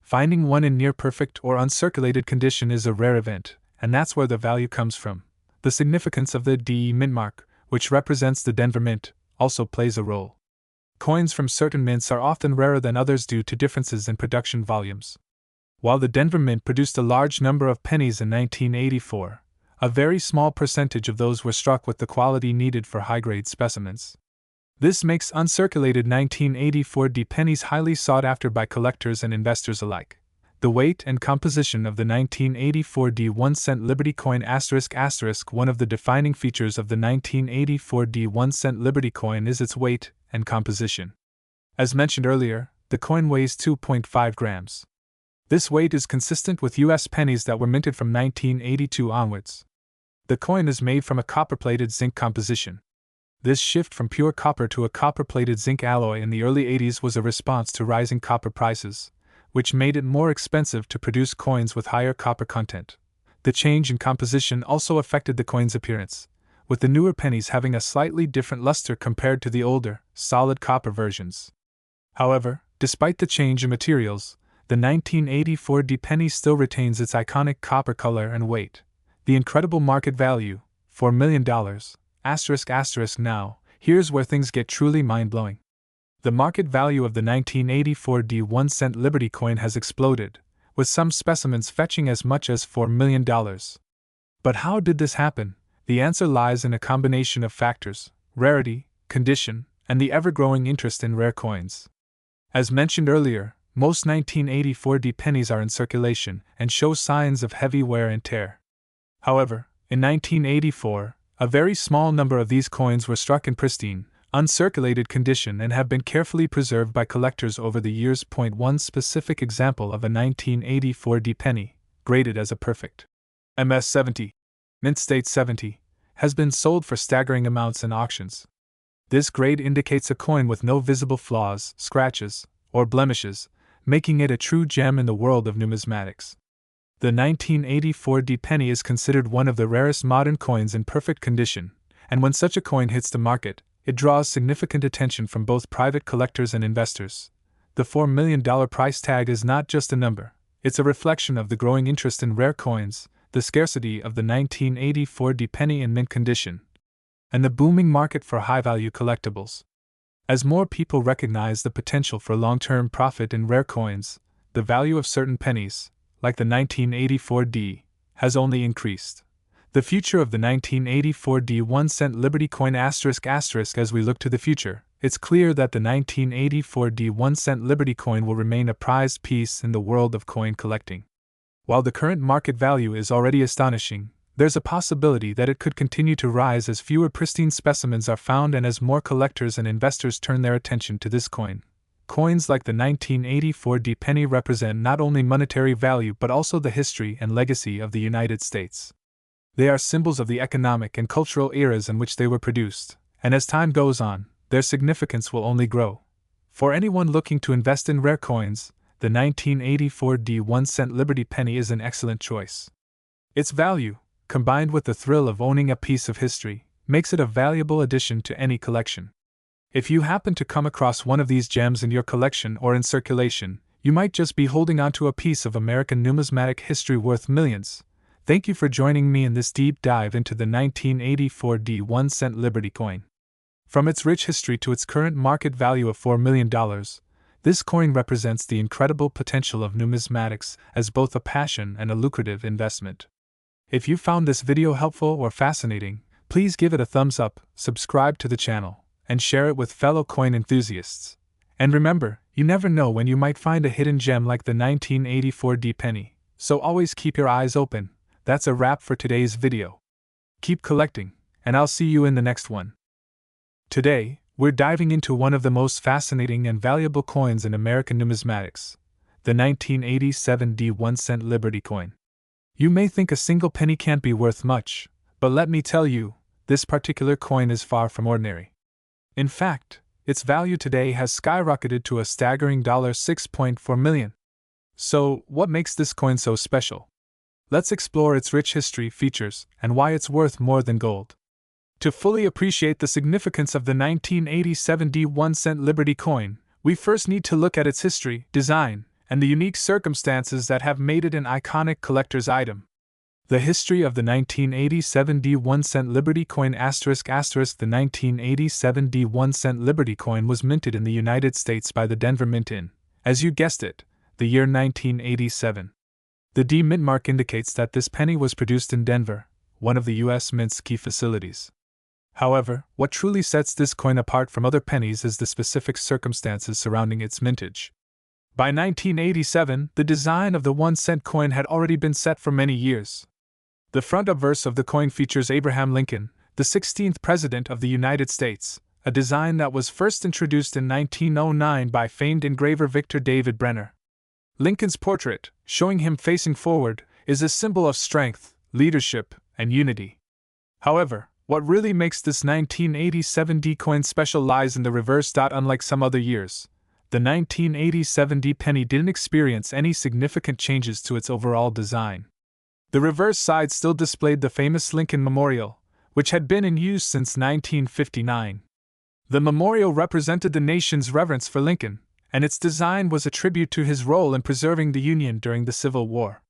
Finding one in near-perfect or uncirculated condition is a rare event, and that's where the value comes from. The significance of the D mint mark, which represents the Denver Mint, also plays a role. Coins from certain mints are often rarer than others due to differences in production volumes. While the Denver Mint produced a large number of pennies in 1984, a very small percentage of those were struck with the quality needed for high-grade specimens. This makes uncirculated 1984 pennies highly sought after by collectors and investors alike. The weight and composition of the 1984 1-cent Liberty coin ***. One of the defining features of the 1984 1-cent Liberty coin is its weight and composition. As mentioned earlier, the coin weighs 2.5 grams. This weight is consistent with U.S. pennies that were minted from 1982 onwards. The coin is made from a copper-plated zinc composition. This shift from pure copper to a copper-plated zinc alloy in the early 80s was a response to rising copper prices, which made it more expensive to produce coins with higher copper content. The change in composition also affected the coin's appearance, with the newer pennies having a slightly different luster compared to the older, solid copper versions. However, despite the change in materials, the 1984 penny still retains its iconic copper color and weight. The incredible market value, $4 million, ***. Now, Here's where things get truly mind-blowing. The market value of the 1984 1-cent Liberty coin has exploded, with some specimens fetching as much as $4 million. But how did this happen? The answer lies in a combination of factors: rarity, condition, and the ever-growing interest in rare coins. As mentioned earlier, most 1984 pennies are in circulation and show signs of heavy wear and tear. However, in 1984, a very small number of these coins were struck in pristine, uncirculated condition and have been carefully preserved by collectors over the years. One specific example of a 1984 penny, graded as a perfect MS 70, mint state 70, has been sold for staggering amounts in auctions. This grade indicates a coin with no visible flaws, scratches, or blemishes, making it a true gem in the world of numismatics. The 1984 penny is considered one of the rarest modern coins in perfect condition, and when such a coin hits the market, it draws significant attention from both private collectors and investors. The $4 million price tag is not just a number, it's a reflection of the growing interest in rare coins, the scarcity of the 1984 penny in mint condition, and the booming market for high-value collectibles. As more people recognize the potential for long-term profit in rare coins, the value of certain pennies, like the 1984 has only increased. The future of the 1984 1-cent Liberty coin ***. As we look to the future, it's clear that the 1984 1-cent Liberty coin will remain a prized piece in the world of coin collecting. While the current market value is already astonishing, there's a possibility that it could continue to rise as fewer pristine specimens are found and as more collectors and investors turn their attention to this coin. Coins like the 1984 penny represent not only monetary value but also the history and legacy of the United States. They are symbols of the economic and cultural eras in which they were produced, and as time goes on, their significance will only grow. For anyone looking to invest in rare coins, the 1984 1-cent Liberty penny is an excellent choice. Its value, combined with the thrill of owning a piece of history, makes it a valuable addition to any collection. If you happen to come across one of these gems in your collection or in circulation, you might just be holding onto a piece of American numismatic history worth millions. Thank you for joining me in this deep dive into the 1984 1-cent Liberty coin. From its rich history to its current market value of $4 million, this coin represents the incredible potential of numismatics as both a passion and a lucrative investment. If you found this video helpful or fascinating, please give it a thumbs up, subscribe to the channel, and share it with fellow coin enthusiasts. And remember, you never know when you might find a hidden gem like the 1984 penny, so always keep your eyes open. That's a wrap for today's video. Keep collecting, and I'll see you in the next one. Today, we're diving into one of the most fascinating and valuable coins in American numismatics, the 1987 1-cent Liberty coin. You may think a single penny can't be worth much, but let me tell you, this particular coin is far from ordinary. In fact, its value today has skyrocketed to a staggering $6.4 million. So, what makes this coin so special? Let's explore its rich history, features, and why it's worth more than gold. To fully appreciate the significance of the 1987 1-cent Liberty coin, we first need to look at its history, design, and the unique circumstances that have made it an iconic collector's item. The history of the 1987 1-cent Liberty coin ***. The 1987 1-cent Liberty coin was minted in the United States by the Denver Mint in, as you guessed it, the year 1987. The D mint mark indicates that this penny was produced in Denver, one of the U.S. Mint's key facilities. However, what truly sets this coin apart from other pennies is the specific circumstances surrounding its mintage. By 1987, the design of the 1-cent coin had already been set for many years. The front obverse of the coin features Abraham Lincoln, the 16th President of the United States, a design that was first introduced in 1909 by famed engraver Victor David Brenner. Lincoln's portrait, showing him facing forward, is a symbol of strength, leadership, and unity. However, what really makes this 1987 coin special lies in the reverse. Unlike some other years, the 1987 penny didn't experience any significant changes to its overall design. The reverse side still displayed the famous Lincoln Memorial, which had been in use since 1959. The memorial represented the nation's reverence for Lincoln, and its design was a tribute to his role in preserving the Union during the Civil War.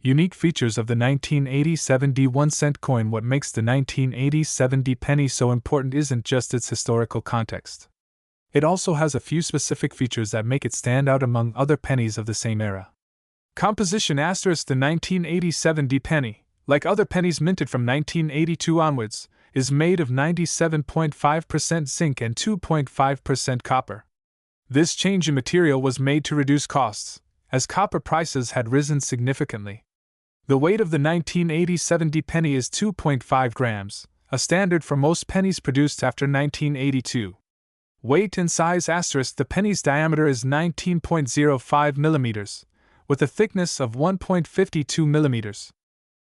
Unique features of the 1987 D1-cent coin. What makes the 1987 D penny so important isn't just its historical context. It also has a few specific features that make it stand out among other pennies of the same era. Composition *. The 1987 D penny, like other pennies minted from 1982 onwards, is made of 97.5% zinc and 2.5% copper. This change in material was made to reduce costs, as copper prices had risen significantly. The weight of the 1987 D penny is 2.5 grams, a standard for most pennies produced after 1982. Weight and size *. The penny's diameter is 19.05 millimeters, with a thickness of 1.52 millimeters.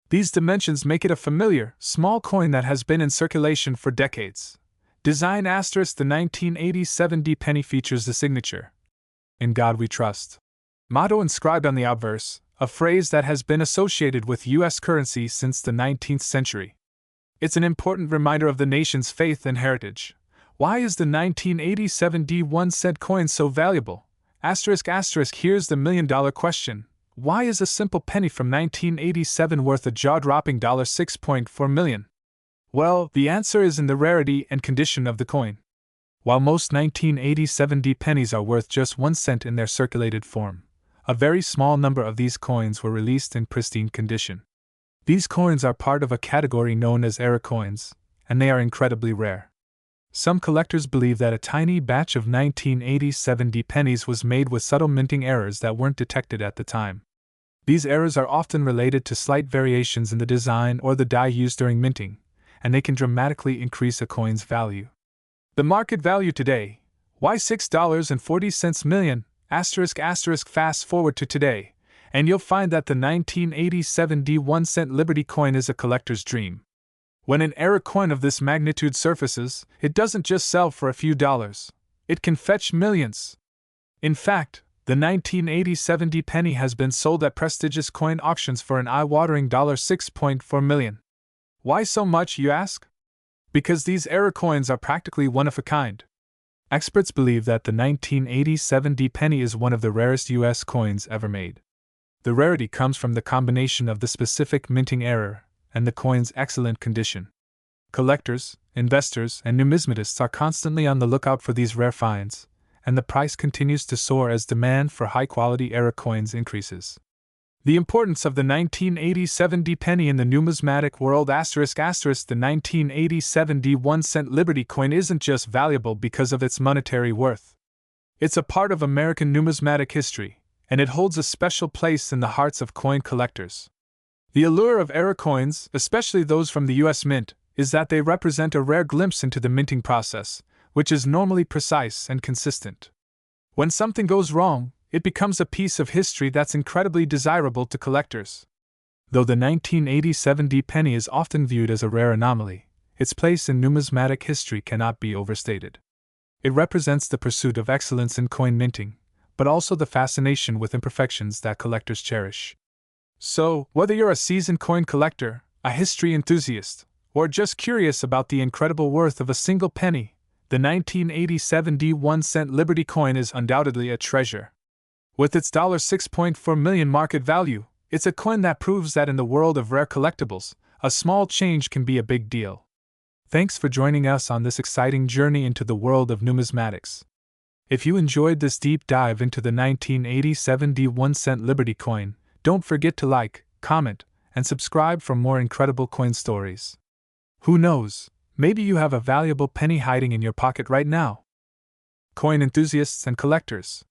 These dimensions make it a familiar, small coin that has been in circulation for decades. Design *. The 1987 D penny features the signature, "In God We Trust" motto inscribed on the obverse, a phrase that has been associated with U.S. currency since the 19th century. It's an important reminder of the nation's faith and heritage. Why is the 1987 D1-cent coin so valuable? Here's the million-dollar question. Why is a simple penny from 1987 worth a jaw-dropping $6.4 million? Well, the answer is in the rarity and condition of the coin. While most 1987 D pennies are worth just 1 cent in their circulated form, a very small number of these coins were released in pristine condition. These coins are part of a category known as error coins, and they are incredibly rare. Some collectors believe that a tiny batch of 1987 D pennies was made with subtle minting errors that weren't detected at the time. These errors are often related to slight variations in the design or the die used during minting, and they can dramatically increase a coin's value. The market value today: why $6.40 million? Fast forward to today, and you'll find that the 1987 D1-cent Liberty coin is a collector's dream. When an error coin of this magnitude surfaces, it doesn't just sell for a few dollars. It can fetch millions. In fact, the 1987 D penny has been sold at prestigious coin auctions for an eye-watering $6.4 million. Why so much, you ask? Because these error coins are practically one of a kind. Experts believe that the 1987 D penny is one of the rarest U.S. coins ever made. The rarity comes from the combination of the specific minting error and the coin's excellent condition. Collectors, investors, and numismatists are constantly on the lookout for these rare finds, and the price continues to soar as demand for high-quality error coins increases. The importance of the 1987 D penny in the numismatic world ***. The 1987 D1-cent Liberty coin isn't just valuable because of its monetary worth. It's a part of American numismatic history, and it holds a special place in the hearts of coin collectors. The allure of error coins, especially those from the U.S. Mint, is that they represent a rare glimpse into the minting process, which is normally precise and consistent. When something goes wrong, it becomes a piece of history that's incredibly desirable to collectors. Though the 1987 D penny is often viewed as a rare anomaly, its place in numismatic history cannot be overstated. It represents the pursuit of excellence in coin minting, but also the fascination with imperfections that collectors cherish. So, whether you're a seasoned coin collector, a history enthusiast, or just curious about the incredible worth of a single penny, the 1987 D1-cent Liberty coin is undoubtedly a treasure. With its $6.4 million market value, it's a coin that proves that in the world of rare collectibles, a small change can be a big deal. Thanks for joining us on this exciting journey into the world of numismatics. If you enjoyed this deep dive into the 1987 D1-cent Liberty coin, don't forget to like, comment, and subscribe for more incredible coin stories. Who knows, maybe you have a valuable penny hiding in your pocket right now. Coin enthusiasts and collectors,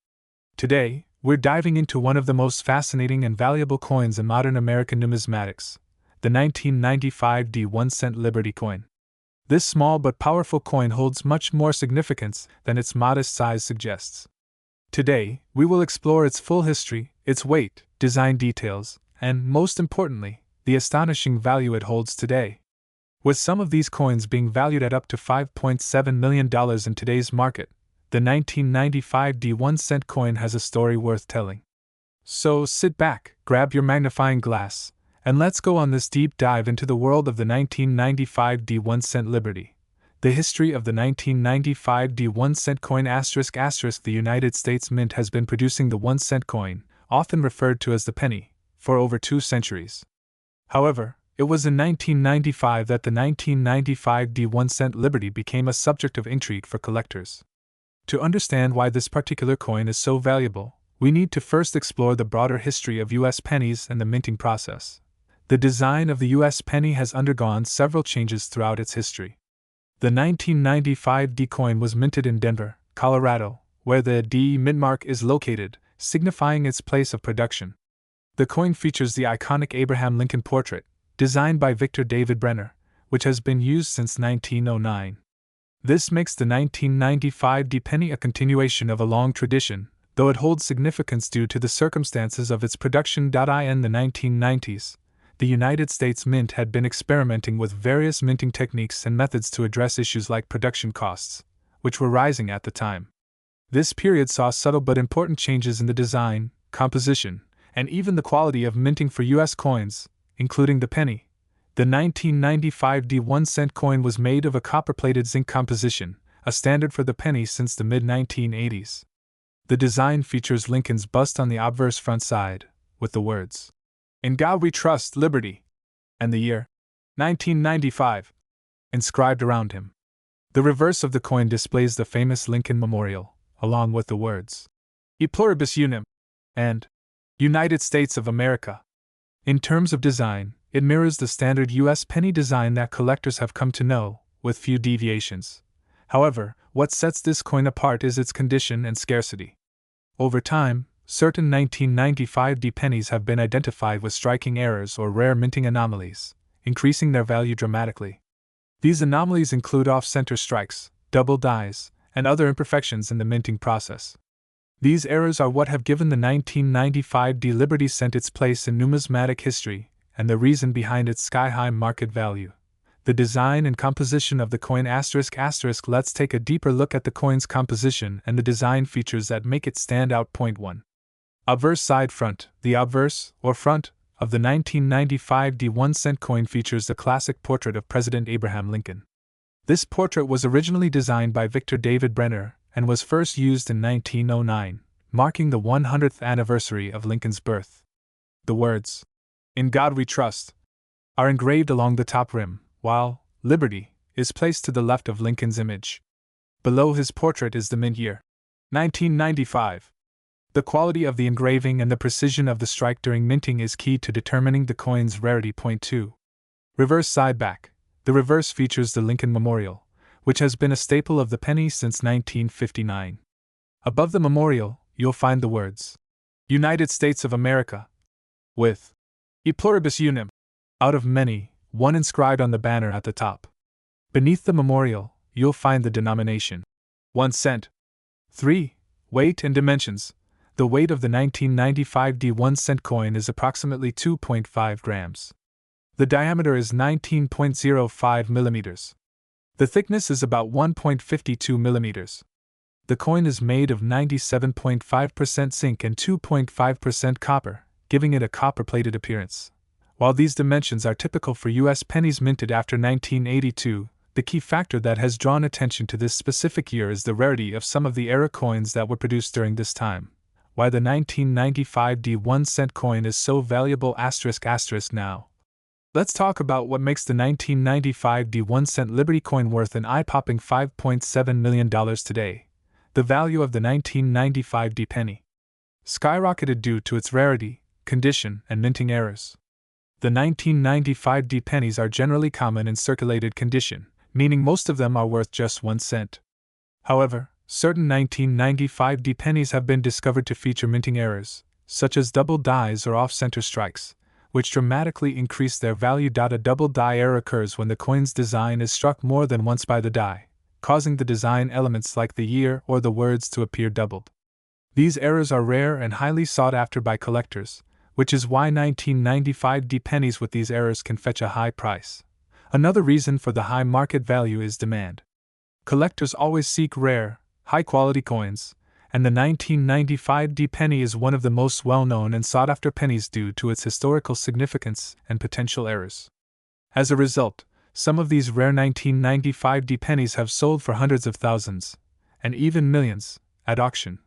today, we're diving into one of the most fascinating and valuable coins in modern American numismatics, the 1995 D1-cent Liberty coin. This small but powerful coin holds much more significance than its modest size suggests. Today, we will explore its full history, its weight, design details, and, most importantly, the astonishing value it holds today. With some of these coins being valued at up to $5.7 million in today's market, the 1995 D1-cent coin has a story worth telling. So sit back, grab your magnifying glass, and let's go on this deep dive into the world of the 1995 D1-cent Liberty. The history of the 1995 D1-cent coin ***. The United States Mint has been producing the 1-cent coin, often referred to as the penny, for over 2 centuries. However, it was in 1995 that the 1995 1-cent Liberty became a subject of intrigue for collectors. To understand why this particular coin is so valuable, we need to first explore the broader history of U.S. pennies and the minting process. The design of the U.S. penny has undergone several changes throughout its history. The 1995 D coin was minted in Denver, Colorado, where the D mint mark is located, signifying its place of production. The coin features the iconic Abraham Lincoln portrait, designed by Victor David Brenner, which has been used since 1909. This makes the 1995 D penny a continuation of a long tradition, though it holds significance due to the circumstances of its production. In the 1990s, the United States Mint had been experimenting with various minting techniques and methods to address issues like production costs, which were rising at the time. This period saw subtle but important changes in the design, composition, and even the quality of minting for U.S. coins, including the penny. The 1995 D 1-cent coin was made of a copper-plated zinc composition, a standard for the penny since the mid-1980s. The design features Lincoln's bust on the obverse front side, with the words, "In God We Trust, Liberty," and the year 1995 inscribed around him. The reverse of the coin displays the famous Lincoln Memorial, along with the words, "E Pluribus Unum," and "United States of America." In terms of design, it mirrors the standard U.S. penny design that collectors have come to know, with few deviations. However, what sets this coin apart is its condition and scarcity. Over time, certain 1995 D pennies have been identified with striking errors or rare minting anomalies, increasing their value dramatically. These anomalies include off-center strikes, double dies, and other imperfections in the minting process. These errors are what have given the 1995 D Liberty Cent its place in numismatic history, and the reason behind its sky-high market value. The design and composition of the coin ***. Let's take a deeper look at the coin's composition and the design features that make it stand out. Point 1. Obverse side front. The obverse, or front, of the 1995 D 1-cent coin features the classic portrait of President Abraham Lincoln. This portrait was originally designed by Victor David Brenner and was first used in 1909, marking the 100th anniversary of Lincoln's birth. The words, "In God We Trust," are engraved along the top rim, while "Liberty" is placed to the left of Lincoln's image. Below his portrait is the mint year, 1995. The quality of the engraving and the precision of the strike during minting is key to determining the coin's rarity. Point 2. Reverse side back. The reverse features the Lincoln Memorial, which has been a staple of the penny since 1959. Above the memorial, you'll find the words, "United States of America," with "E Pluribus Unum," out of many, one inscribed on the banner at the top. Beneath the memorial, you'll find the denomination, 1 cent. 3. Weight and dimensions. The weight of the 1995 D 1-cent coin is approximately 2.5 grams. The diameter is 19.05 millimeters. The thickness is about 1.52 millimeters. The coin is made of 97.5% zinc and 2.5% copper, giving it a copper-plated appearance. While these dimensions are typical for U.S. pennies minted after 1982, the key factor that has drawn attention to this specific year is the rarity of some of the era coins that were produced during this time. Why the 1995 D 1-cent coin is so valuable *** now. Let's talk about what makes the 1995 D 1-cent Liberty coin worth an eye-popping $5.7 million today. The value of the 1995 D penny skyrocketed due to its rarity, condition, and minting errors. The 1995 D pennies are generally common in circulated condition, meaning most of them are worth just 1 cent. However, certain 1995 D pennies have been discovered to feature minting errors, such as double dies or off-center strikes, which dramatically increase their value. A double die error occurs when the coin's design is struck more than once by the die, causing the design elements like the year or the words to appear doubled. These errors are rare and highly sought after by collectors, which is why 1995 D pennies with these errors can fetch a high price. Another reason for the high market value is demand. Collectors always seek rare, high-quality coins, and the 1995 D penny is one of the most well-known and sought-after pennies due to its historical significance and potential errors. As a result, some of these rare 1995 D pennies have sold for hundreds of thousands, and even millions, at auction.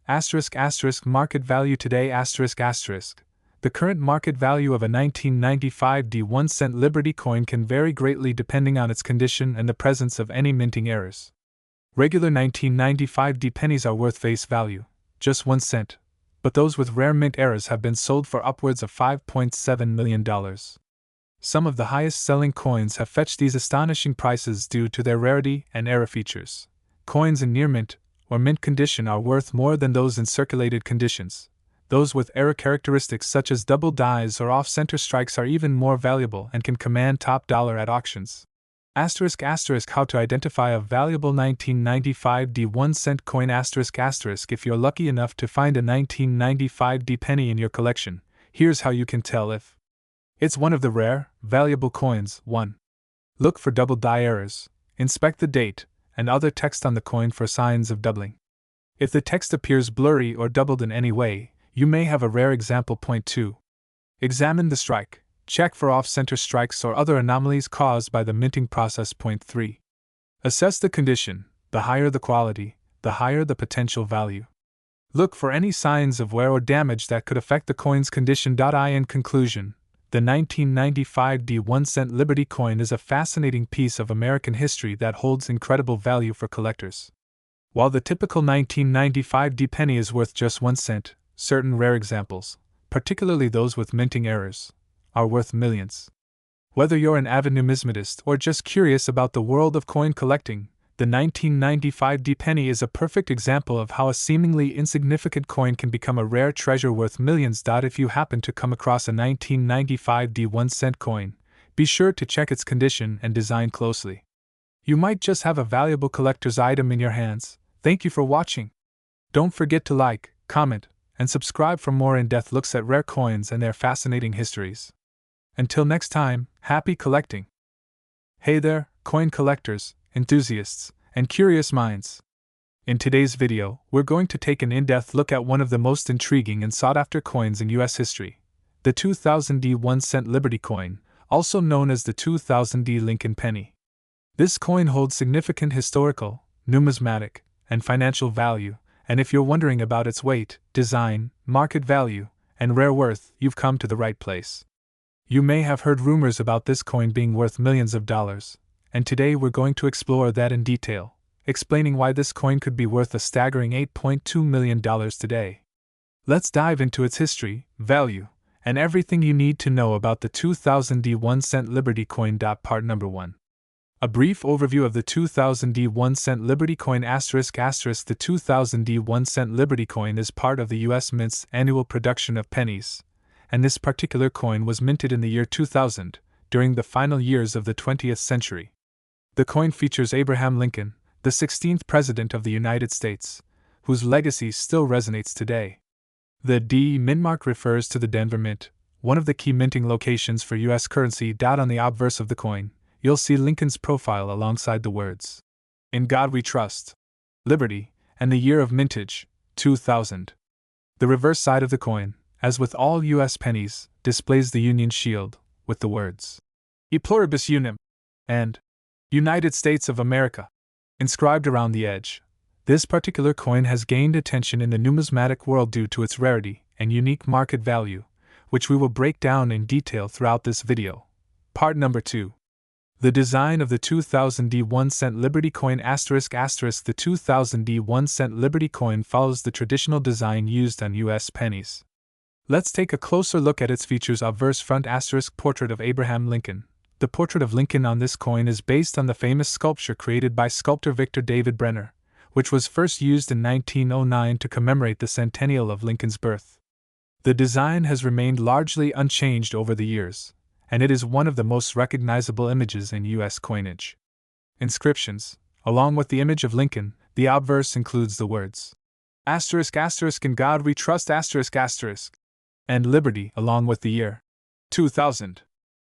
***, market value today ***. The current market value of a 1995 D 1-cent Liberty coin can vary greatly depending on its condition and the presence of any minting errors. Regular 1995 D pennies are worth face value, just 1 cent, but those with rare mint errors have been sold for upwards of $5.7 million. Some of the highest selling coins have fetched these astonishing prices due to their rarity and error features. Coins in near mint or mint condition are worth more than those in circulated conditions. Those with error characteristics such as double dies or off-center strikes are even more valuable and can command top dollar at auctions. ****How to identify a valuable 1995 D 1-cent coin****. If you're lucky enough to find a 1995 D penny in your collection, here's how you can tell if it's one of the rare, valuable coins. 1. Look for double die errors. Inspect the date and other text on the coin for signs of doubling. If the text appears blurry or doubled in any way, you may have a rare example. 2. Examine the strike. Check for off-center strikes or other anomalies caused by the minting process. 3. Assess the condition. The higher the quality, the higher the potential value. Look for any signs of wear or damage that could affect the coin's condition. In conclusion, the 1995 D 1-cent Liberty coin is a fascinating piece of American history that holds incredible value for collectors. While the typical 1995 D penny is worth just 1 cent, certain rare examples, particularly those with minting errors, are worth millions. Whether you're an avid numismatist or just curious about the world of coin collecting, the 1995 D penny is a perfect example of how a seemingly insignificant coin can become a rare treasure worth millions. If you happen to come across a 1995 D 1-cent coin, be sure to check its condition and design closely. You might just have a valuable collector's item in your hands. Thank you for watching. Don't forget to like, comment, and subscribe for more in-depth looks at rare coins and their fascinating histories. Until next time, happy collecting! Hey there, coin collectors, enthusiasts, and curious minds. In today's video, we're going to take an in-depth look at one of the most intriguing and sought-after coins in U.S. history, the 2000 D 1-cent Liberty coin, also known as the 2000 D Lincoln penny. This coin holds significant historical, numismatic, and financial value, and if you're wondering about its weight, design, market value, and rare worth, you've come to the right place. You may have heard rumors about this coin being worth millions of dollars, and today we're going to explore that in detail, explaining why this coin could be worth a staggering $8.2 million today. Let's dive into its history, value, and everything you need to know about the 2000 D 1-cent Liberty coin. Part number 1. A brief overview of the 2000 D 1-cent Liberty coin. The 2000 D 1-cent Liberty coin is part of the U.S. Mint's annual production of pennies, and this particular coin was minted in the year 2000, during the final years of the 20th century. The coin features Abraham Lincoln, the 16th President of the United States, whose legacy still resonates today. The D mint mark refers to the Denver Mint, one of the key minting locations for U.S. currency. On the obverse of the coin, you'll see Lincoln's profile alongside the words, "In God We Trust," Liberty, and the year of mintage, 2000. The reverse side of the coin, as with all U.S. pennies, displays the Union shield, with the words, "E pluribus unum," and "United States of America," inscribed around the edge. This particular coin has gained attention in the numismatic world due to its rarity and unique market value, which we will break down in detail throughout this video. Part number 2. The design of the 2000 D 1-cent Liberty coin. The 2000 D 1-cent Liberty coin follows the traditional design used on U.S. pennies. Let's take a closer look at its features. Obverse front * portrait of Abraham Lincoln. The portrait of Lincoln on this coin is based on the famous sculpture created by sculptor Victor David Brenner, which was first used in 1909 to commemorate the centennial of Lincoln's birth. The design has remained largely unchanged over the years, and it is one of the most recognizable images in U.S. coinage. Inscriptions. Along with the image of Lincoln, the obverse includes the words ****, in God we trust ****, and Liberty along with the year 2000.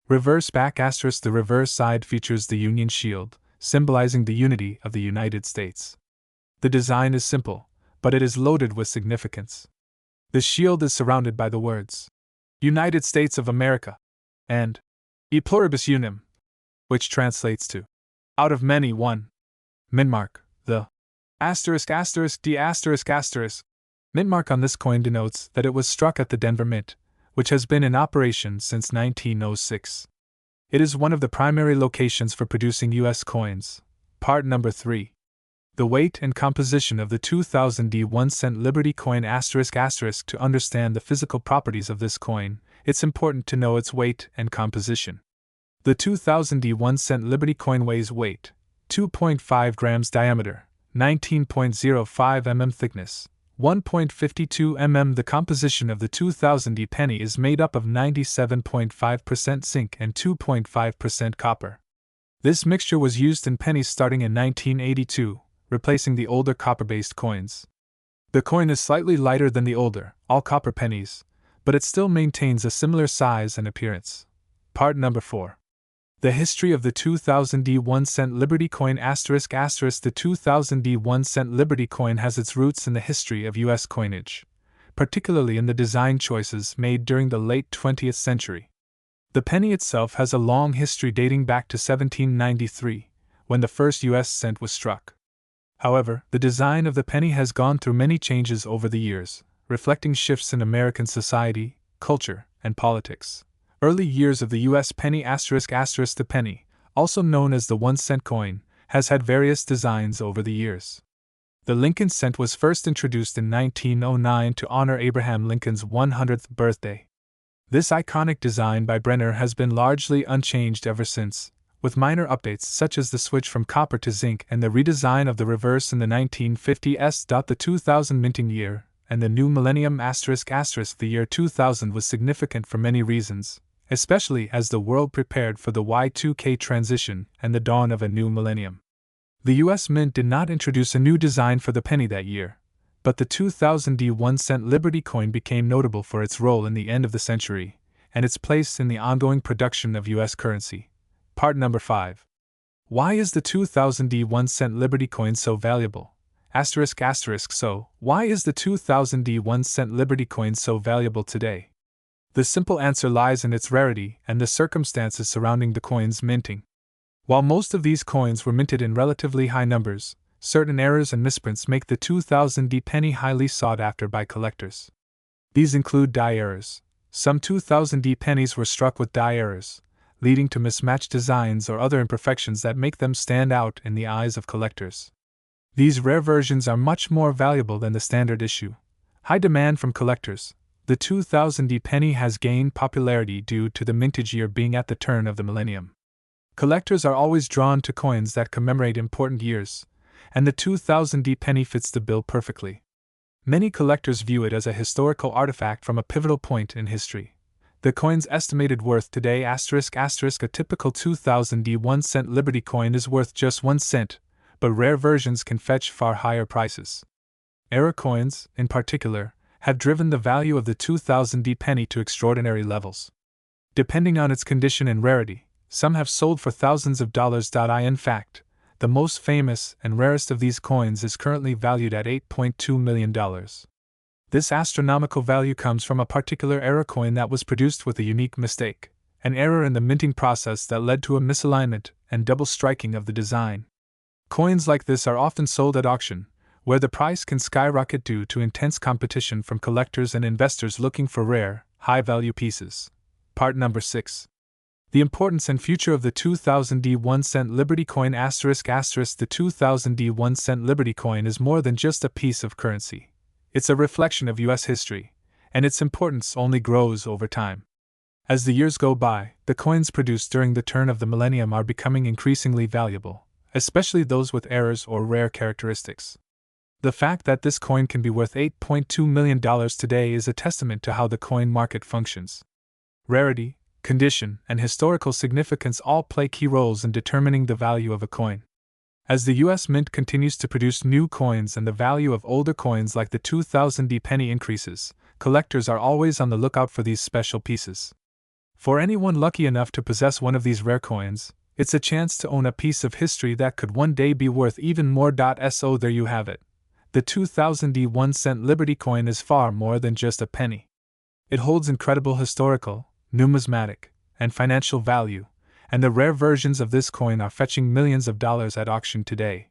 Reverse back ***, the reverse side features the Union shield, symbolizing the unity of the United States. The design is simple, but it is loaded with significance. The shield is surrounded by the words, "United States of America," and "E pluribus unum," which translates to "out of many one." Mint mark. The ****D****. Mint mark on this coin denotes that it was struck at the Denver Mint, which has been in operation since 1906. It is one of the primary locations for producing U.S. coins. Part number 3. The weight and composition of the 2000 1-cent Liberty coin ***. To understand the physical properties of this coin, it's important to know its weight and composition. The 2000 1-cent Liberty coin weighs weight, 2.5 grams diameter, 19.05 mm thickness, 1.52 mm. The composition of the 2000 penny is made up of 97.5% zinc and 2.5% copper. This mixture was used in pennies starting in 1982, replacing the older copper-based coins. The coin is slightly lighter than the older, all-copper pennies, but it still maintains a similar size and appearance. Part number 4. The history of the 2000 1-cent Liberty coin ***. The 2000 1-cent Liberty coin has its roots in the history of U.S. coinage, particularly in the design choices made during the late 20th century. The penny itself has a long history dating back to 1793, when the first U.S. cent was struck. However, the design of the penny has gone through many changes over the years, reflecting shifts in American society, culture, and politics. Early years of the U.S. penny ***. The penny, also known as the 1-cent coin, has had various designs over the years. The Lincoln cent was first introduced in 1909 to honor Abraham Lincoln's 100th birthday. This iconic design by Brenner has been largely unchanged ever since, with minor updates such as the switch from copper to zinc and the redesign of the reverse in the 1950s. The 2000 minting year and the new millennium ***. The year 2000 was significant for many reasons, especially as the world prepared for the Y2K transition and the dawn of a new millennium. The U.S. Mint did not introduce a new design for the penny that year, but the 2000 1-cent Liberty coin became notable for its role in the end of the century and its place in the ongoing production of U.S. currency. Part number 5. Why is the 2000 1-cent Liberty coin so valuable? So, why is the 2000 1-cent Liberty coin so valuable today? The simple answer lies in its rarity and the circumstances surrounding the coin's minting. While most of these coins were minted in relatively high numbers, certain errors and misprints make the 2000 penny highly sought after by collectors. These include die errors. Some 2000 pennies were struck with die errors, leading to mismatched designs or other imperfections that make them stand out in the eyes of collectors. These rare versions are much more valuable than the standard issue. High demand from collectors. The 2000 penny has gained popularity due to the mintage year being at the turn of the millennium. Collectors are always drawn to coins that commemorate important years, and the 2000 penny fits the bill perfectly. Many collectors view it as a historical artifact from a pivotal point in history. The coin's estimated worth today ***. A typical 2000 1-cent Liberty coin is worth just 1 cent, but rare versions can fetch far higher prices. Error coins, in particular, have driven the value of the 2000 penny to extraordinary levels. Depending on its condition and rarity, some have sold for thousands of dollars. In fact, the most famous and rarest of these coins is currently valued at $8.2 million. This astronomical value comes from a particular error coin that was produced with a unique mistake, an error in the minting process that led to a misalignment and double striking of the design. Coins like this are often sold at auction, where the price can skyrocket due to intense competition from collectors and investors looking for rare, high-value pieces. Part number 6. The importance and future of the 2000 1-cent Liberty coin ***. The 2000 1-cent Liberty coin is more than just a piece of currency. It's a reflection of U.S. history, and its importance only grows over time. As the years go by, the coins produced during the turn of the millennium are becoming increasingly valuable, especially those with errors or rare characteristics. The fact that this coin can be worth $8.2 million today is a testament to how the coin market functions. Rarity, condition, and historical significance all play key roles in determining the value of a coin. As the U.S. Mint continues to produce new coins and the value of older coins like the 2000 penny increases, collectors are always on the lookout for these special pieces. For anyone lucky enough to possess one of these rare coins, it's a chance to own a piece of history that could one day be worth even more. So there you have it. The 2000 1-cent Liberty coin is far more than just a penny. It holds incredible historical, numismatic, and financial value, and the rare versions of this coin are fetching millions of dollars at auction today.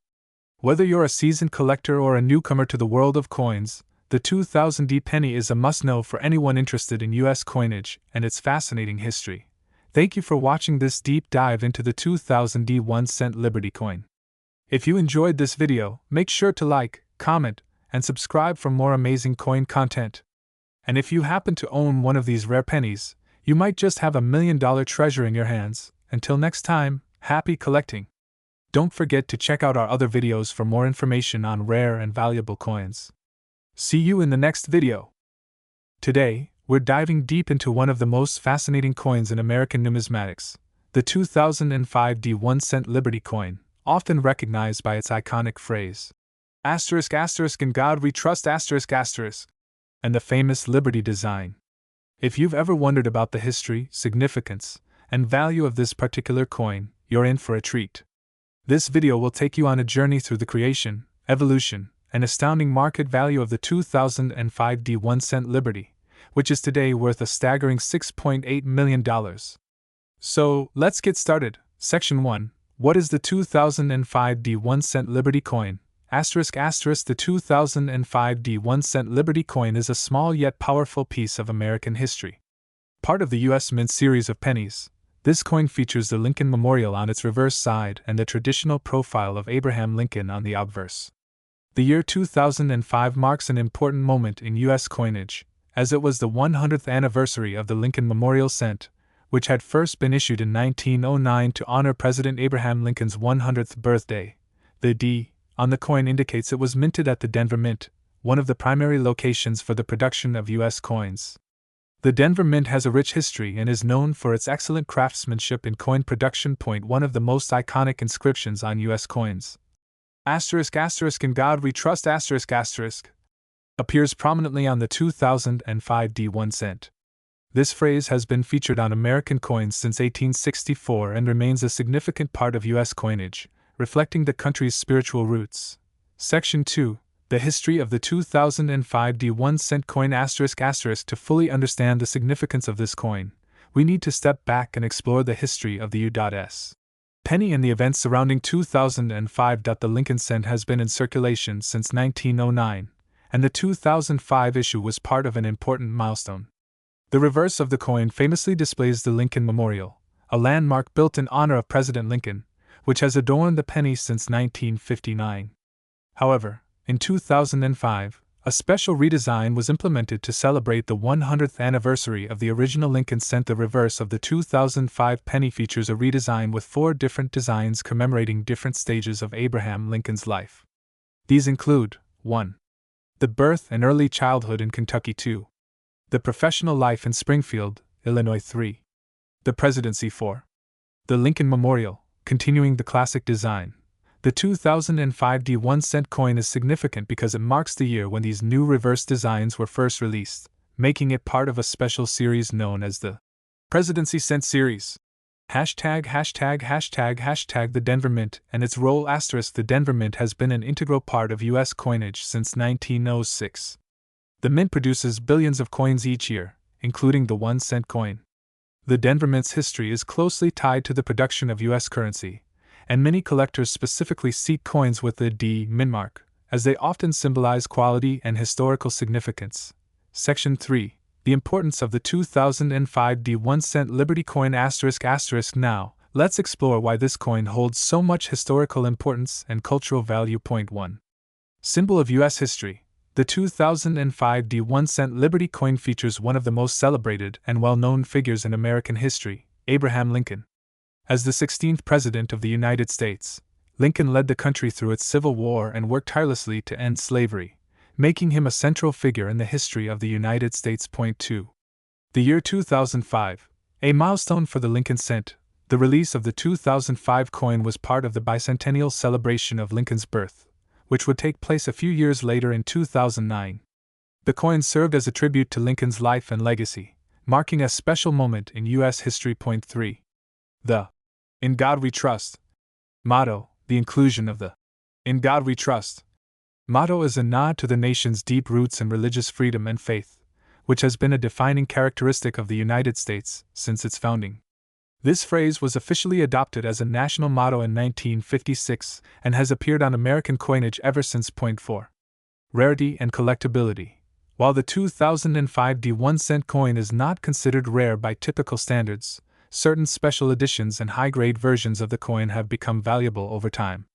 Whether you're a seasoned collector or a newcomer to the world of coins, The 2000D penny is a must-know for anyone interested in US coinage and its fascinating history. Thank you for watching this deep dive into the 2000D 1-cent Liberty coin. If you enjoyed this video, make sure to like, comment, and subscribe for more amazing coin content. And if you happen to own one of these rare pennies, you might just have $1 million treasure in your hands. Until next time, happy collecting! Don't forget to check out our other videos for more information on rare and valuable coins. See you in the next video. Today, we're diving deep into one of the most fascinating coins in American numismatics, the 2005D 1-cent Liberty coin, often recognized by its iconic phrase, ********** in God we trust******, and the famous Liberty design. If you've ever wondered about the history, significance, and value of this particular coin, you're in for a treat. This video will take you on a journey through the creation, evolution, and astounding market value of the 2005D 1-cent Liberty, which is today worth a staggering $6.8 million. So, let's get started. Section 1. What is the 2005D 1-cent Liberty coin? ***** The 2005D 1-cent Liberty coin is a small yet powerful piece of American history. Part of the U.S. Mint series of pennies, this coin features the Lincoln Memorial on its reverse side and the traditional profile of Abraham Lincoln on the obverse. The year 2005 marks an important moment in U.S. coinage, as it was the 100th anniversary of the Lincoln Memorial Cent, which had first been issued in 1909 to honor President Abraham Lincoln's 100th birthday. The D on the coin indicates it was minted at the Denver Mint, one of the primary locations for the production of U.S. coins. The Denver Mint has a rich history and is known for its excellent craftsmanship in coin production. One of the most iconic inscriptions on U.S. coins, ****** in God we trust*****, appears prominently on the 2005D 1 cent. This phrase has been featured on American coins since 1864 and remains a significant part of U.S. coinage, reflecting the country's spiritual roots. Section 2. The history of the 2005D 1-cent coin *****. To fully understand the significance of this coin, we need to step back and explore the history of the U.S. penny and the events surrounding 2005. The Lincoln Cent has been in circulation since 1909, and the 2005 issue was part of an important milestone. The reverse of the coin famously displays the Lincoln Memorial, a landmark built in honor of President Lincoln, which has adorned the penny since 1959. However, in 2005, a special redesign was implemented to celebrate the 100th anniversary of the original Lincoln Cent. The reverse of the 2005 penny features a redesign with 4 different designs commemorating different stages of Abraham Lincoln's life. These include 1. The birth and early childhood in Kentucky. 2. The professional life in Springfield, Illinois. 3. The presidency. 4. The Lincoln Memorial, continuing the classic design. The 2005D 1-cent coin is significant because it marks the year when these new reverse designs were first released, making it part of a special series known as the Presidency Cent Series. ########. The Denver Mint and its role. The Denver Mint has been an integral part of U.S. coinage since 1906. The Mint produces billions of coins each year, including the 1-cent coin. The Denver Mint's history is closely tied to the production of U.S. currency, and many collectors specifically seek coins with the D mint mark, as they often symbolize quality and historical significance. Section 3. The importance of the 2005D 1-cent Liberty coin *****. Now, let's explore why this coin holds so much historical importance and cultural value. 1. Symbol of U.S. history. The 2005D 1-cent Liberty coin features one of the most celebrated and well-known figures in American history, Abraham Lincoln. As the 16th President of the United States, Lincoln led the country through its Civil War and worked tirelessly to end slavery, making him a central figure in the history of the United States. 2. The year 2005, a milestone for the Lincoln Cent. The release of the 2005 coin was part of the bicentennial celebration of Lincoln's birth, which would take place a few years later in 2009. The coin served as a tribute to Lincoln's life and legacy, marking a special moment in U.S. history. 3. The "In God We Trust" motto. The inclusion of the "In God We Trust" motto is a nod to the nation's deep roots in religious freedom and faith, which has been a defining characteristic of the United States since its founding. This phrase was officially adopted as a national motto in 1956 and has appeared on American coinage ever since. 4. Rarity and collectability. While the 2005 1-cent coin is not considered rare by typical standards, certain special editions and high-grade versions of the coin have become valuable over time.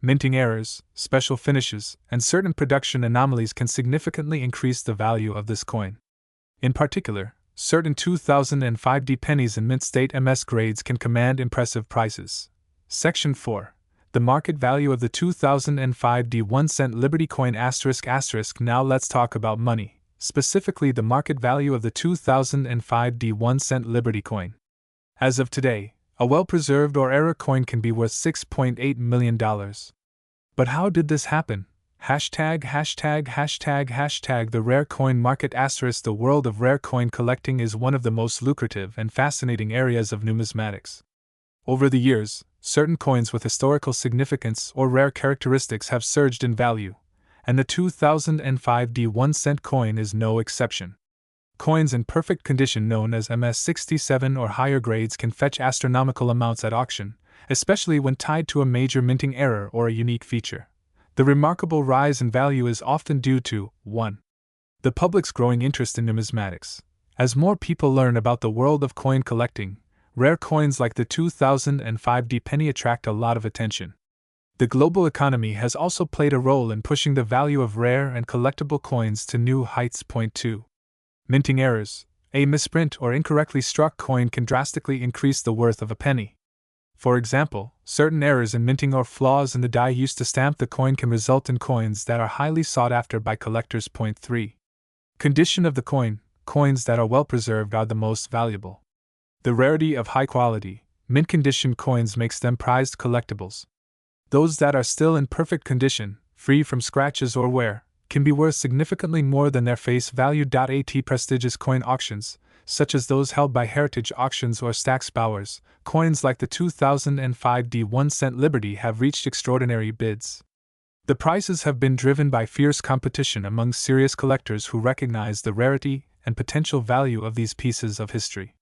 Minting errors, special finishes, and certain production anomalies can significantly increase the value of this coin. In particular, certain 2005 pennies in mint state MS grades can command impressive prices. Section 4. The market value of the 2005 1-cent Liberty coin ***. Now let's talk about money, specifically the market value of the 2005 1-cent Liberty coin. As of today, a well-preserved or error coin can be worth $6.8 million. But how did this happen? ###### The rare coin market ***. The world of rare coin collecting is one of the most lucrative and fascinating areas of numismatics. Over the years, certain coins with historical significance or rare characteristics have surged in value, and the 2005 1-cent coin is no exception. Coins in perfect condition known as MS-67 or higher grades can fetch astronomical amounts at auction, especially when tied to a major minting error or a unique feature. The remarkable rise in value is often due to 1. The public's growing interest in numismatics. As more people learn about the world of coin collecting, rare coins like the 2005 penny attract a lot of attention. The global economy has also played a role in pushing the value of rare and collectible coins to new heights. 2. Minting errors. A misprint or incorrectly struck coin can drastically increase the worth of a penny. For example, certain errors in minting or flaws in the die used to stamp the coin can result in coins that are highly sought after by collectors. 3. Condition of the coin. Coins that are well preserved are the most valuable. The rarity of high quality, mint condition coins makes them prized collectibles. Those that are still in perfect condition, free from scratches or wear, can be worth significantly more than their face value. At prestigious coin auctions, such as those held by Heritage Auctions or Stack's Bowers, coins like the 2005 1-cent Liberty have reached extraordinary bids. The prices have been driven by fierce competition among serious collectors who recognize the rarity and potential value of these pieces of history.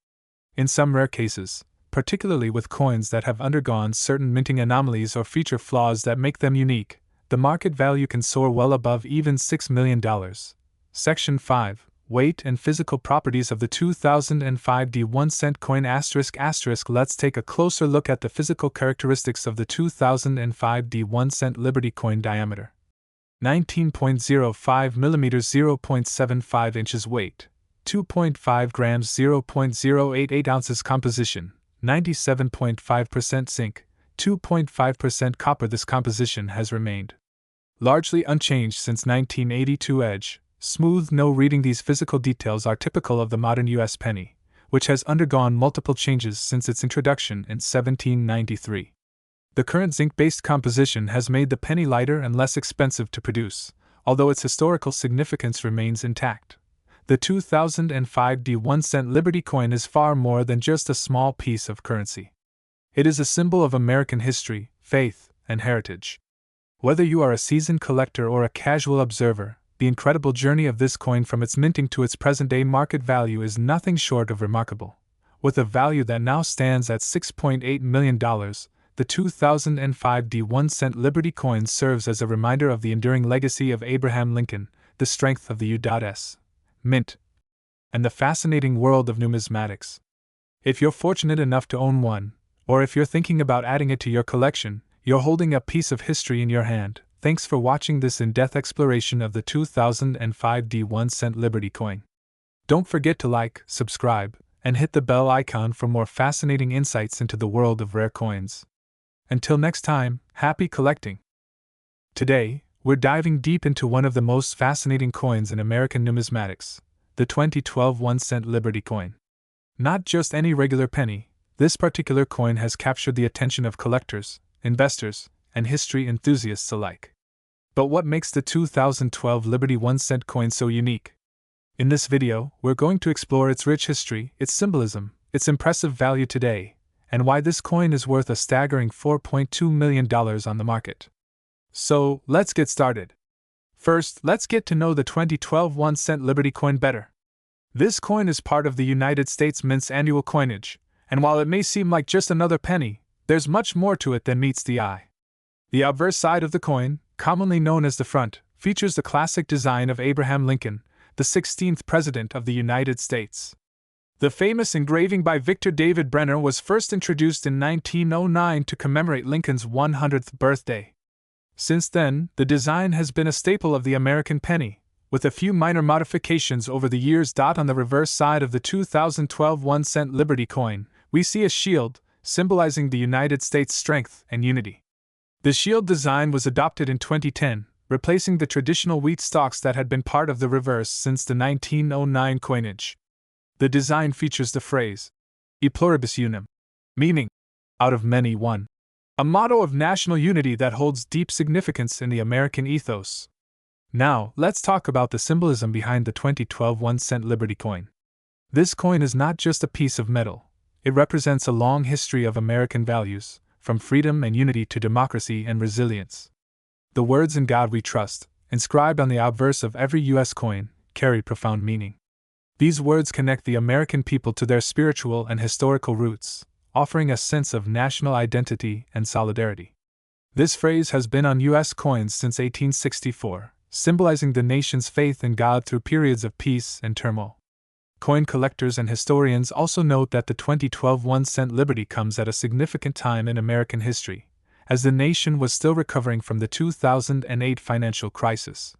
In some rare cases, particularly with coins that have undergone certain minting anomalies or feature flaws that make them unique, the market value can soar well above even $6 million. Section 5. Weight and physical properties of the 2005 1-cent coin ***. Let's take a closer look at the physical characteristics of the 2005 1-cent Liberty coin. Diameter 19.05 mm, 0.75 inches. Weight 2.5 grams, 0.088 ounces. Composition 97.5% zinc, 2.5% copper. This composition has remained largely unchanged since 1982. Edge smooth, no reading. These physical details are typical of the modern U.S. penny, which has undergone multiple changes since its introduction in 1793. The current zinc-based composition has made the penny lighter and less expensive to produce, although its historical significance remains intact. The 2005 1-cent Liberty coin is far more than just a small piece of currency. It is a symbol of American history, faith, and heritage. Whether you are a seasoned collector or a casual observer, the incredible journey of this coin from its minting to its present-day market value is nothing short of remarkable. With a value that now stands at $6.8 million, the 2005 1-cent Liberty coin serves as a reminder of the enduring legacy of Abraham Lincoln, the strength of the U.S. Mint, and the fascinating world of numismatics. If you're fortunate enough to own one, or if you're thinking about adding it to your collection, you're holding a piece of history in your hand. Thanks for watching this in-depth exploration of the 2005 1-cent Liberty coin. Don't forget to like, subscribe, and hit the bell icon for more fascinating insights into the world of rare coins. Until next time, happy collecting! Today, we're diving deep into one of the most fascinating coins in American numismatics, the 2012 1-cent Liberty coin. Not just any regular penny, this particular coin has captured the attention of collectors, investors, and history enthusiasts alike. But what makes the 2012 Liberty 1-cent coin so unique? In this video, we're going to explore its rich history, its symbolism, its impressive value today, and why this coin is worth a staggering $4.2 million on the market. So, let's get started. First, let's get to know the 2012 1-cent Liberty coin better. This coin is part of the United States Mint's annual coinage, and while it may seem like just another penny, there's much more to it than meets the eye. The obverse side of the coin, commonly known as the front, features the classic design of Abraham Lincoln, the 16th President of the United States. The famous engraving by Victor David Brenner was first introduced in 1909 to commemorate Lincoln's 100th birthday. Since then, the design has been a staple of the American penny, with a few minor modifications over the years. On the reverse side of the 2012 1-cent Liberty coin, we see a shield, symbolizing the United States' strength and unity. The shield design was adopted in 2010, replacing the traditional wheat stalks that had been part of the reverse since the 1909 coinage. The design features the phrase, E pluribus unum, meaning, out of many one, a motto of national unity that holds deep significance in the American ethos. Now, let's talk about the symbolism behind the 2012 1-cent Liberty coin. This coin is not just a piece of metal, it represents a long history of American values, from freedom and unity to democracy and resilience. The words "In God We Trust," inscribed on the obverse of every U.S. coin, carry profound meaning. These words connect the American people to their spiritual and historical roots, offering a sense of national identity and solidarity. This phrase has been on U.S. coins since 1864, symbolizing the nation's faith in God through periods of peace and turmoil. Coin collectors and historians also note that the 2012 1-cent Liberty comes at a significant time in American history, as the nation was still recovering from the 2008 financial crisis.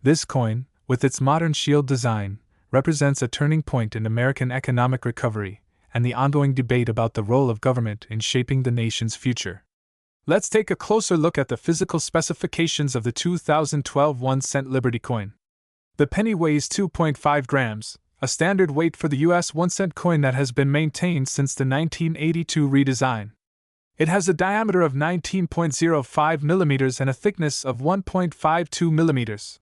This coin, with its modern shield design, represents a turning point in American economic recovery and the ongoing debate about the role of government in shaping the nation's future. Let's take a closer look at the physical specifications of the 2012 1-cent Liberty coin. The penny weighs 2.5 grams, a standard weight for the U.S. 1-cent coin that has been maintained since the 1982 redesign. It has a diameter of 19.05 millimeters and a thickness of 1.52 millimeters.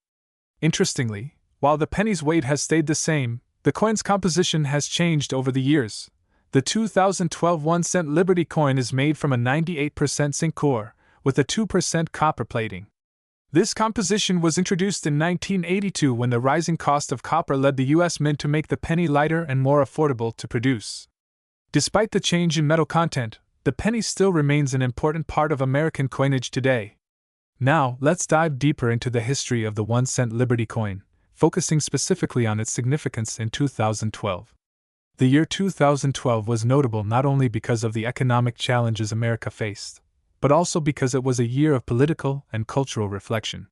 Interestingly, while the penny's weight has stayed the same, the coin's composition has changed over the years. The 2012 1-cent Liberty coin is made from a 98% zinc core, with a 2% copper plating. This composition was introduced in 1982 when the rising cost of copper led the U.S. Mint to make the penny lighter and more affordable to produce. Despite the change in metal content, the penny still remains an important part of American coinage today. Now, let's dive deeper into the history of the 1-cent Liberty coin, focusing specifically on its significance in 2012. The year 2012 was notable not only because of the economic challenges America faced, but also because it was a year of political and cultural reflection.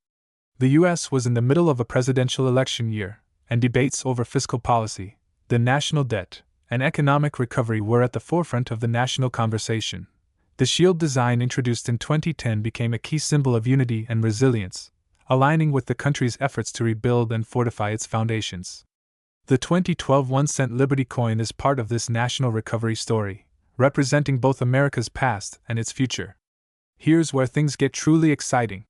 The U.S. was in the middle of a presidential election year, and debates over fiscal policy, the national debt, and economic recovery were at the forefront of the national conversation. The shield design introduced in 2010 became a key symbol of unity and resilience, aligning with the country's efforts to rebuild and fortify its foundations. The 2012 1-cent Liberty coin is part of this national recovery story, representing both America's past and its future. Here's where things get truly exciting.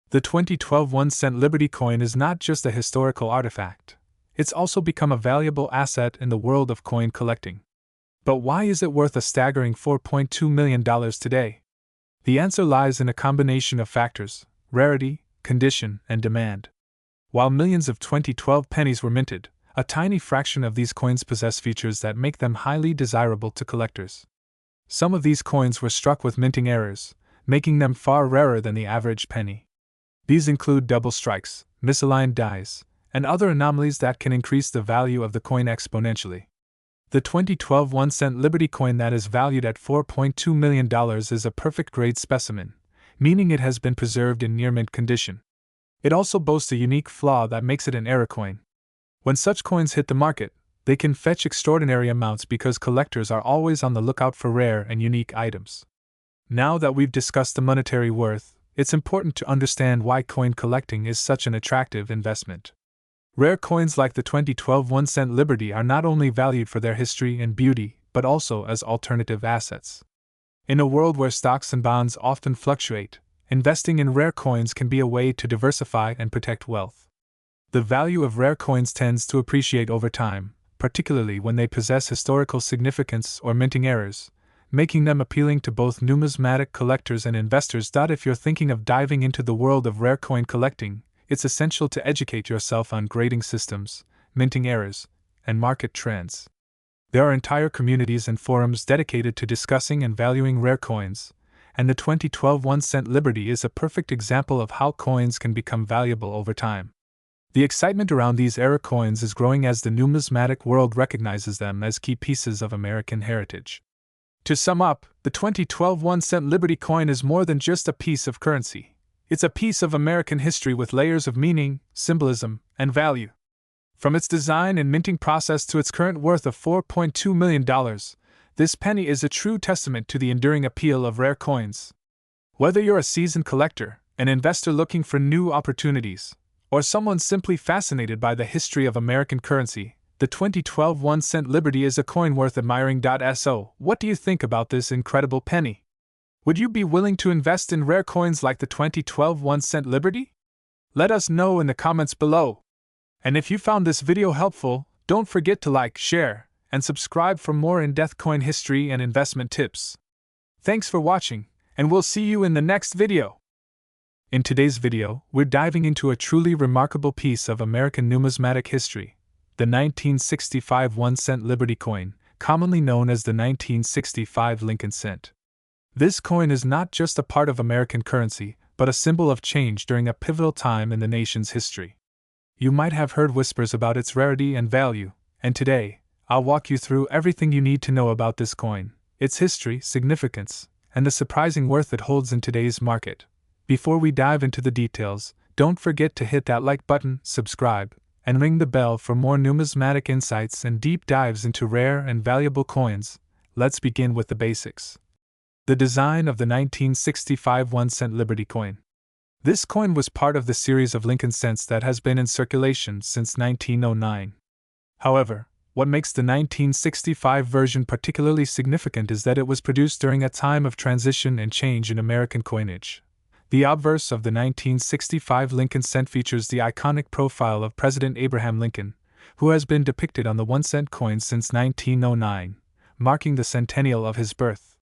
The 2012 1-cent Liberty coin is not just a historical artifact, it's also become a valuable asset in the world of coin collecting. But why is it worth a staggering $4.2 million today? The answer lies in a combination of factors: rarity, condition, and demand. While millions of 2012 pennies were minted, a tiny fraction of these coins possess features that make them highly desirable to collectors. Some of these coins were struck with minting errors, making them far rarer than the average penny. These include double strikes, misaligned dies, and other anomalies that can increase the value of the coin exponentially. The 2012 1-cent Liberty coin that is valued at $4.2 million is a perfect grade specimen, meaning it has been preserved in near-mint condition. It also boasts a unique flaw that makes it an error coin. When such coins hit the market, they can fetch extraordinary amounts because collectors are always on the lookout for rare and unique items. Now that we've discussed the monetary worth, it's important to understand why coin collecting is such an attractive investment. Rare coins like the 2012 1-cent Liberty are not only valued for their history and beauty, but also as alternative assets. In a world where stocks and bonds often fluctuate, investing in rare coins can be a way to diversify and protect wealth. The value of rare coins tends to appreciate over time, particularly when they possess historical significance or minting errors, making them appealing to both numismatic collectors and investors. If you're thinking of diving into the world of rare coin collecting, it's essential to educate yourself on grading systems, minting errors, and market trends. There are entire communities and forums dedicated to discussing and valuing rare coins, and the 2012 1-cent Liberty is a perfect example of how coins can become valuable over time. The excitement around these era coins is growing as the numismatic world recognizes them as key pieces of American heritage. To sum up, the 2012 1-cent Liberty coin is more than just a piece of currency. It's a piece of American history with layers of meaning, symbolism, and value. From its design and minting process to its current worth of $4.2 million, this penny is a true testament to the enduring appeal of rare coins. Whether you're a seasoned collector, an investor looking for new opportunities, or someone simply fascinated by the history of American currency, the 2012 1-cent Liberty is a coin worth admiring. So, what do you think about this incredible penny? Would you be willing to invest in rare coins like the 2012 1-cent Liberty? Let us know in the comments below. And if you found this video helpful, don't forget to like, share, and subscribe for more in-depth coin history and investment tips. Thanks for watching, and we'll see you in the next video. In today's video, we're diving into a truly remarkable piece of American numismatic history, the 1965 1-cent Liberty coin, commonly known as the 1965 Lincoln cent. This coin is not just a part of American currency, but a symbol of change during a pivotal time in the nation's history. You might have heard whispers about its rarity and value, and today, I'll walk you through everything you need to know about this coin, its history, significance, and the surprising worth it holds in today's market. Before we dive into the details, don't forget to hit that like button, subscribe, and ring the bell for more numismatic insights and deep dives into rare and valuable coins. Let's begin with the basics. The design of the 1965 1-cent Liberty coin. This coin was part of the series of Lincoln cents that has been in circulation since 1909. However, what makes the 1965 version particularly significant is that it was produced during a time of transition and change in American coinage. The obverse of the 1965 Lincoln cent features the iconic profile of President Abraham Lincoln, who has been depicted on the 1-cent coin since 1909, marking the centennial of his birth.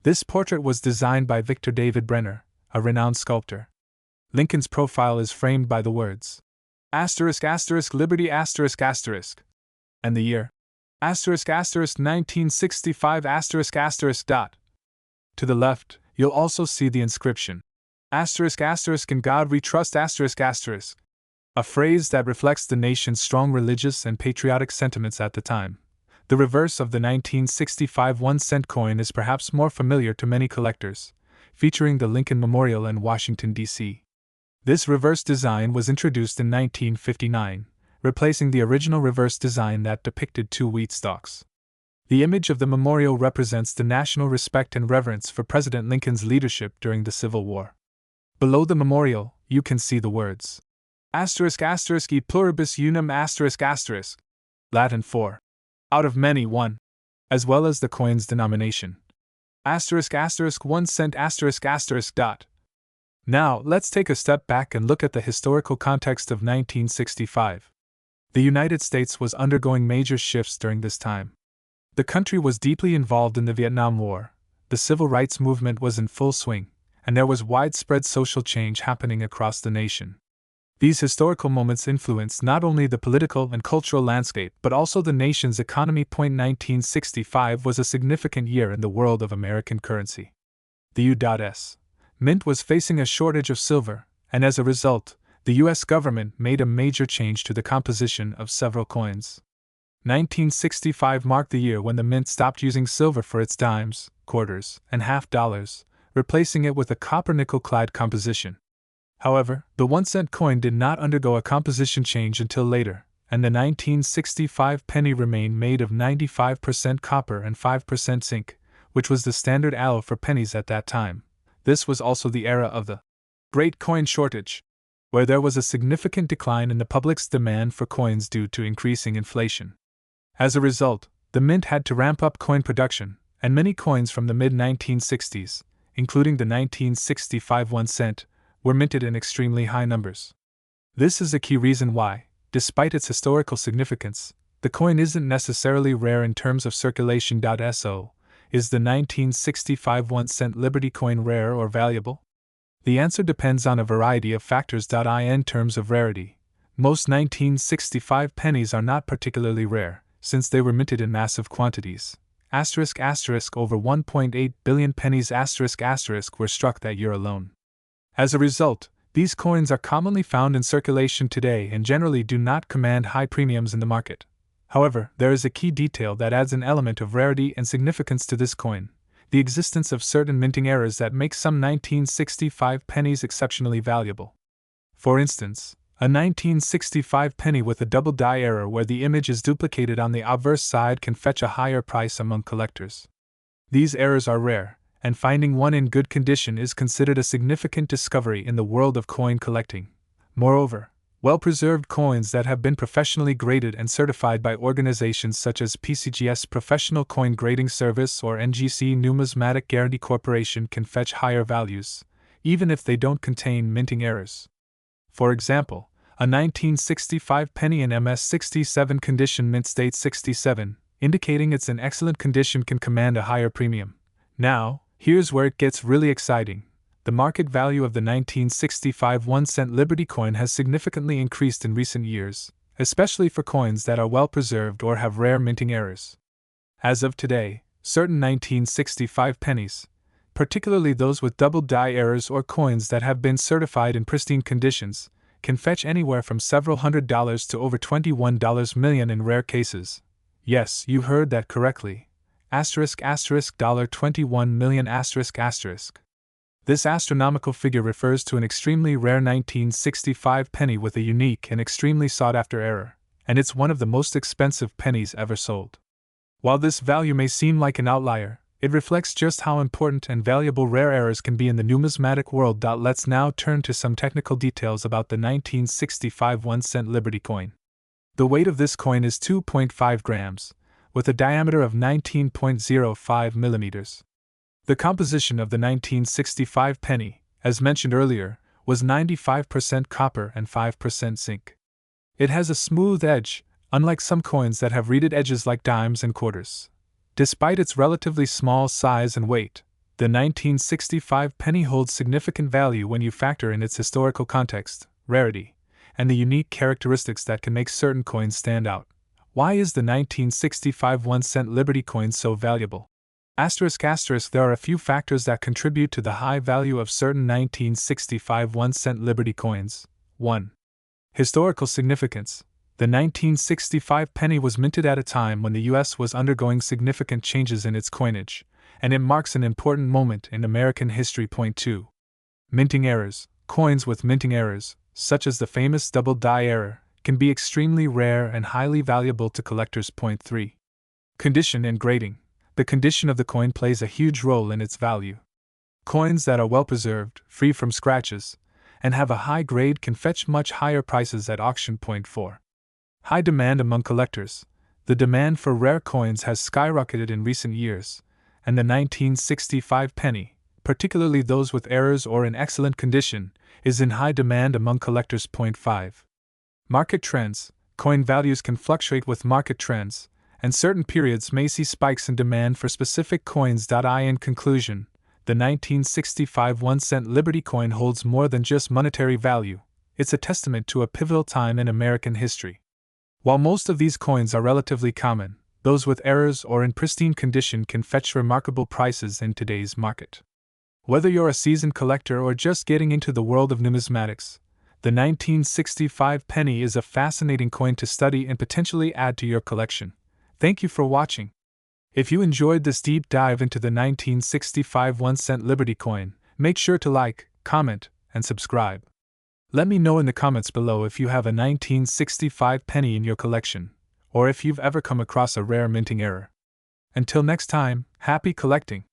This portrait was designed by Victor David Brenner, a renowned sculptor. Lincoln's profile is framed by the words **Liberty**, and the year **1965**. To the left, you'll also see the inscription **In God We Trust**, a phrase that reflects the nation's strong religious and patriotic sentiments at the time. The reverse of the 1965 1-cent coin is perhaps more familiar to many collectors, featuring the Lincoln Memorial in Washington, D.C. This reverse design was introduced in 1959, replacing the original reverse design that depicted two wheat stalks. The image of the memorial represents the national respect and reverence for President Lincoln's leadership during the Civil War. Below the memorial, you can see the words **E pluribus unum**, Latin for out of many one, as well as the coin's denomination **1 cent**. Now, let's take a step back and look at the historical context of 1965. The United States was undergoing major shifts during this time. The country was deeply involved in the Vietnam War, the civil rights movement was in full swing, and there was widespread social change happening across the nation. These historical moments influenced not only the political and cultural landscape but also the nation's economy. 1965 was a significant year in the world of American currency. The U.S. Mint was facing a shortage of silver, and as a result, the U.S. government made a major change to the composition of several coins. 1965 marked the year when the mint stopped using silver for its dimes, quarters, and half dollars, replacing it with a copper-nickel-clad composition. However, the 1-cent coin did not undergo a composition change until later, and the 1965 penny remained made of 95% copper and 5% zinc, which was the standard alloy for pennies at that time. This was also the era of the Great Coin Shortage, where there was a significant decline in the public's demand for coins due to increasing inflation. As a result, the mint had to ramp up coin production, and many coins from the mid-1960s, including the 1965 1-cent, were minted in extremely high numbers. This is a key reason why, despite its historical significance, the coin isn't necessarily rare in terms of circulation. So, is the 1965 1-cent Liberty coin rare or valuable? The answer depends on a variety of factors. In terms of rarity, most 1965 pennies are not particularly rare, since they were minted in massive quantities. Over 1.8 billion pennies were struck that year alone. As a result, These coins are commonly found in circulation today and generally do not command high premiums in the market. However, there is a key detail that adds an element of rarity and significance to this coin: the existence of certain minting errors that make some 1965 pennies exceptionally valuable. For instance, a 1965 penny with a double die error where the image is duplicated on the obverse side can fetch a higher price among collectors. These errors are rare, and finding one in good condition is considered a significant discovery in the world of coin collecting. Moreover, well-preserved coins that have been professionally graded and certified by organizations such as PCGS Professional Coin Grading Service or NGC Numismatic Guarantee Corporation can fetch higher values, even if they don't contain minting errors. For example, a 1965 penny in MS67 condition mint state 67, indicating it's in excellent condition, can command a higher premium. Now, here's where it gets really exciting. The market value of the 1965 1-cent Liberty coin has significantly increased in recent years, especially for coins that are well preserved or have rare minting errors. As of today, certain 1965 pennies, particularly those with double die errors or coins that have been certified in pristine conditions, can fetch anywhere from several $100s to over $21 million in rare cases. Yes, you heard that correctly. $21 million ***. This astronomical figure refers to an extremely rare 1965 penny with a unique and extremely sought-after error, and it's one of the most expensive pennies ever sold. While this value may seem like an outlier, it reflects just how important and valuable rare errors can be in the numismatic world. Let's now turn to some technical details about the 1965 1-cent Liberty coin. The weight of this coin is 2.5 grams, with a diameter of 19.05 millimeters. The composition of the 1965 penny, as mentioned earlier, was 95% copper and 5% zinc. It has a smooth edge, unlike some coins that have reeded edges like dimes and quarters. Despite its relatively small size and weight, the 1965 penny holds significant value when you factor in *its historical context, rarity, and the unique characteristics that can make certain coins stand out. Why is the 1965 1-cent Liberty coin so valuable? There are a few factors that contribute to the high value of certain 1965 1-cent Liberty coins. 1. Historical significance. The 1965 penny was minted at a time when the U.S. was undergoing significant changes in its coinage, and it marks an important moment in American history. 2. Minting errors. Coins with minting errors, such as the famous double die error, can be extremely rare and highly valuable to collectors. 3. Condition and grading. The condition of the coin plays a huge role in its value. Coins that are well preserved, free from scratches, and have a high grade can fetch much higher prices at auction. 4. High demand among collectors. The demand for rare coins has skyrocketed in recent years, and the 1965 penny, particularly those with errors or in excellent condition, is in high demand among collectors. 5. Market trends. Coin values can fluctuate with market trends, and certain periods may see spikes in demand for specific coins. In conclusion, the 1965 1-cent Liberty coin holds more than just monetary value. It's a testament to a pivotal time in American history. While most of these coins are relatively common, those with errors or in pristine condition can fetch remarkable prices in today's market. Whether you're a seasoned collector or just getting into the world of numismatics, the 1965 penny is a fascinating coin to study and potentially add to your collection. Thank you for watching. If you enjoyed this deep dive into the 1965 1-cent Liberty coin, make sure to like, comment, and subscribe. Let me know in the comments below if you have a 1965 penny in your collection, or if you've ever come across a rare minting error. Until next time, happy collecting!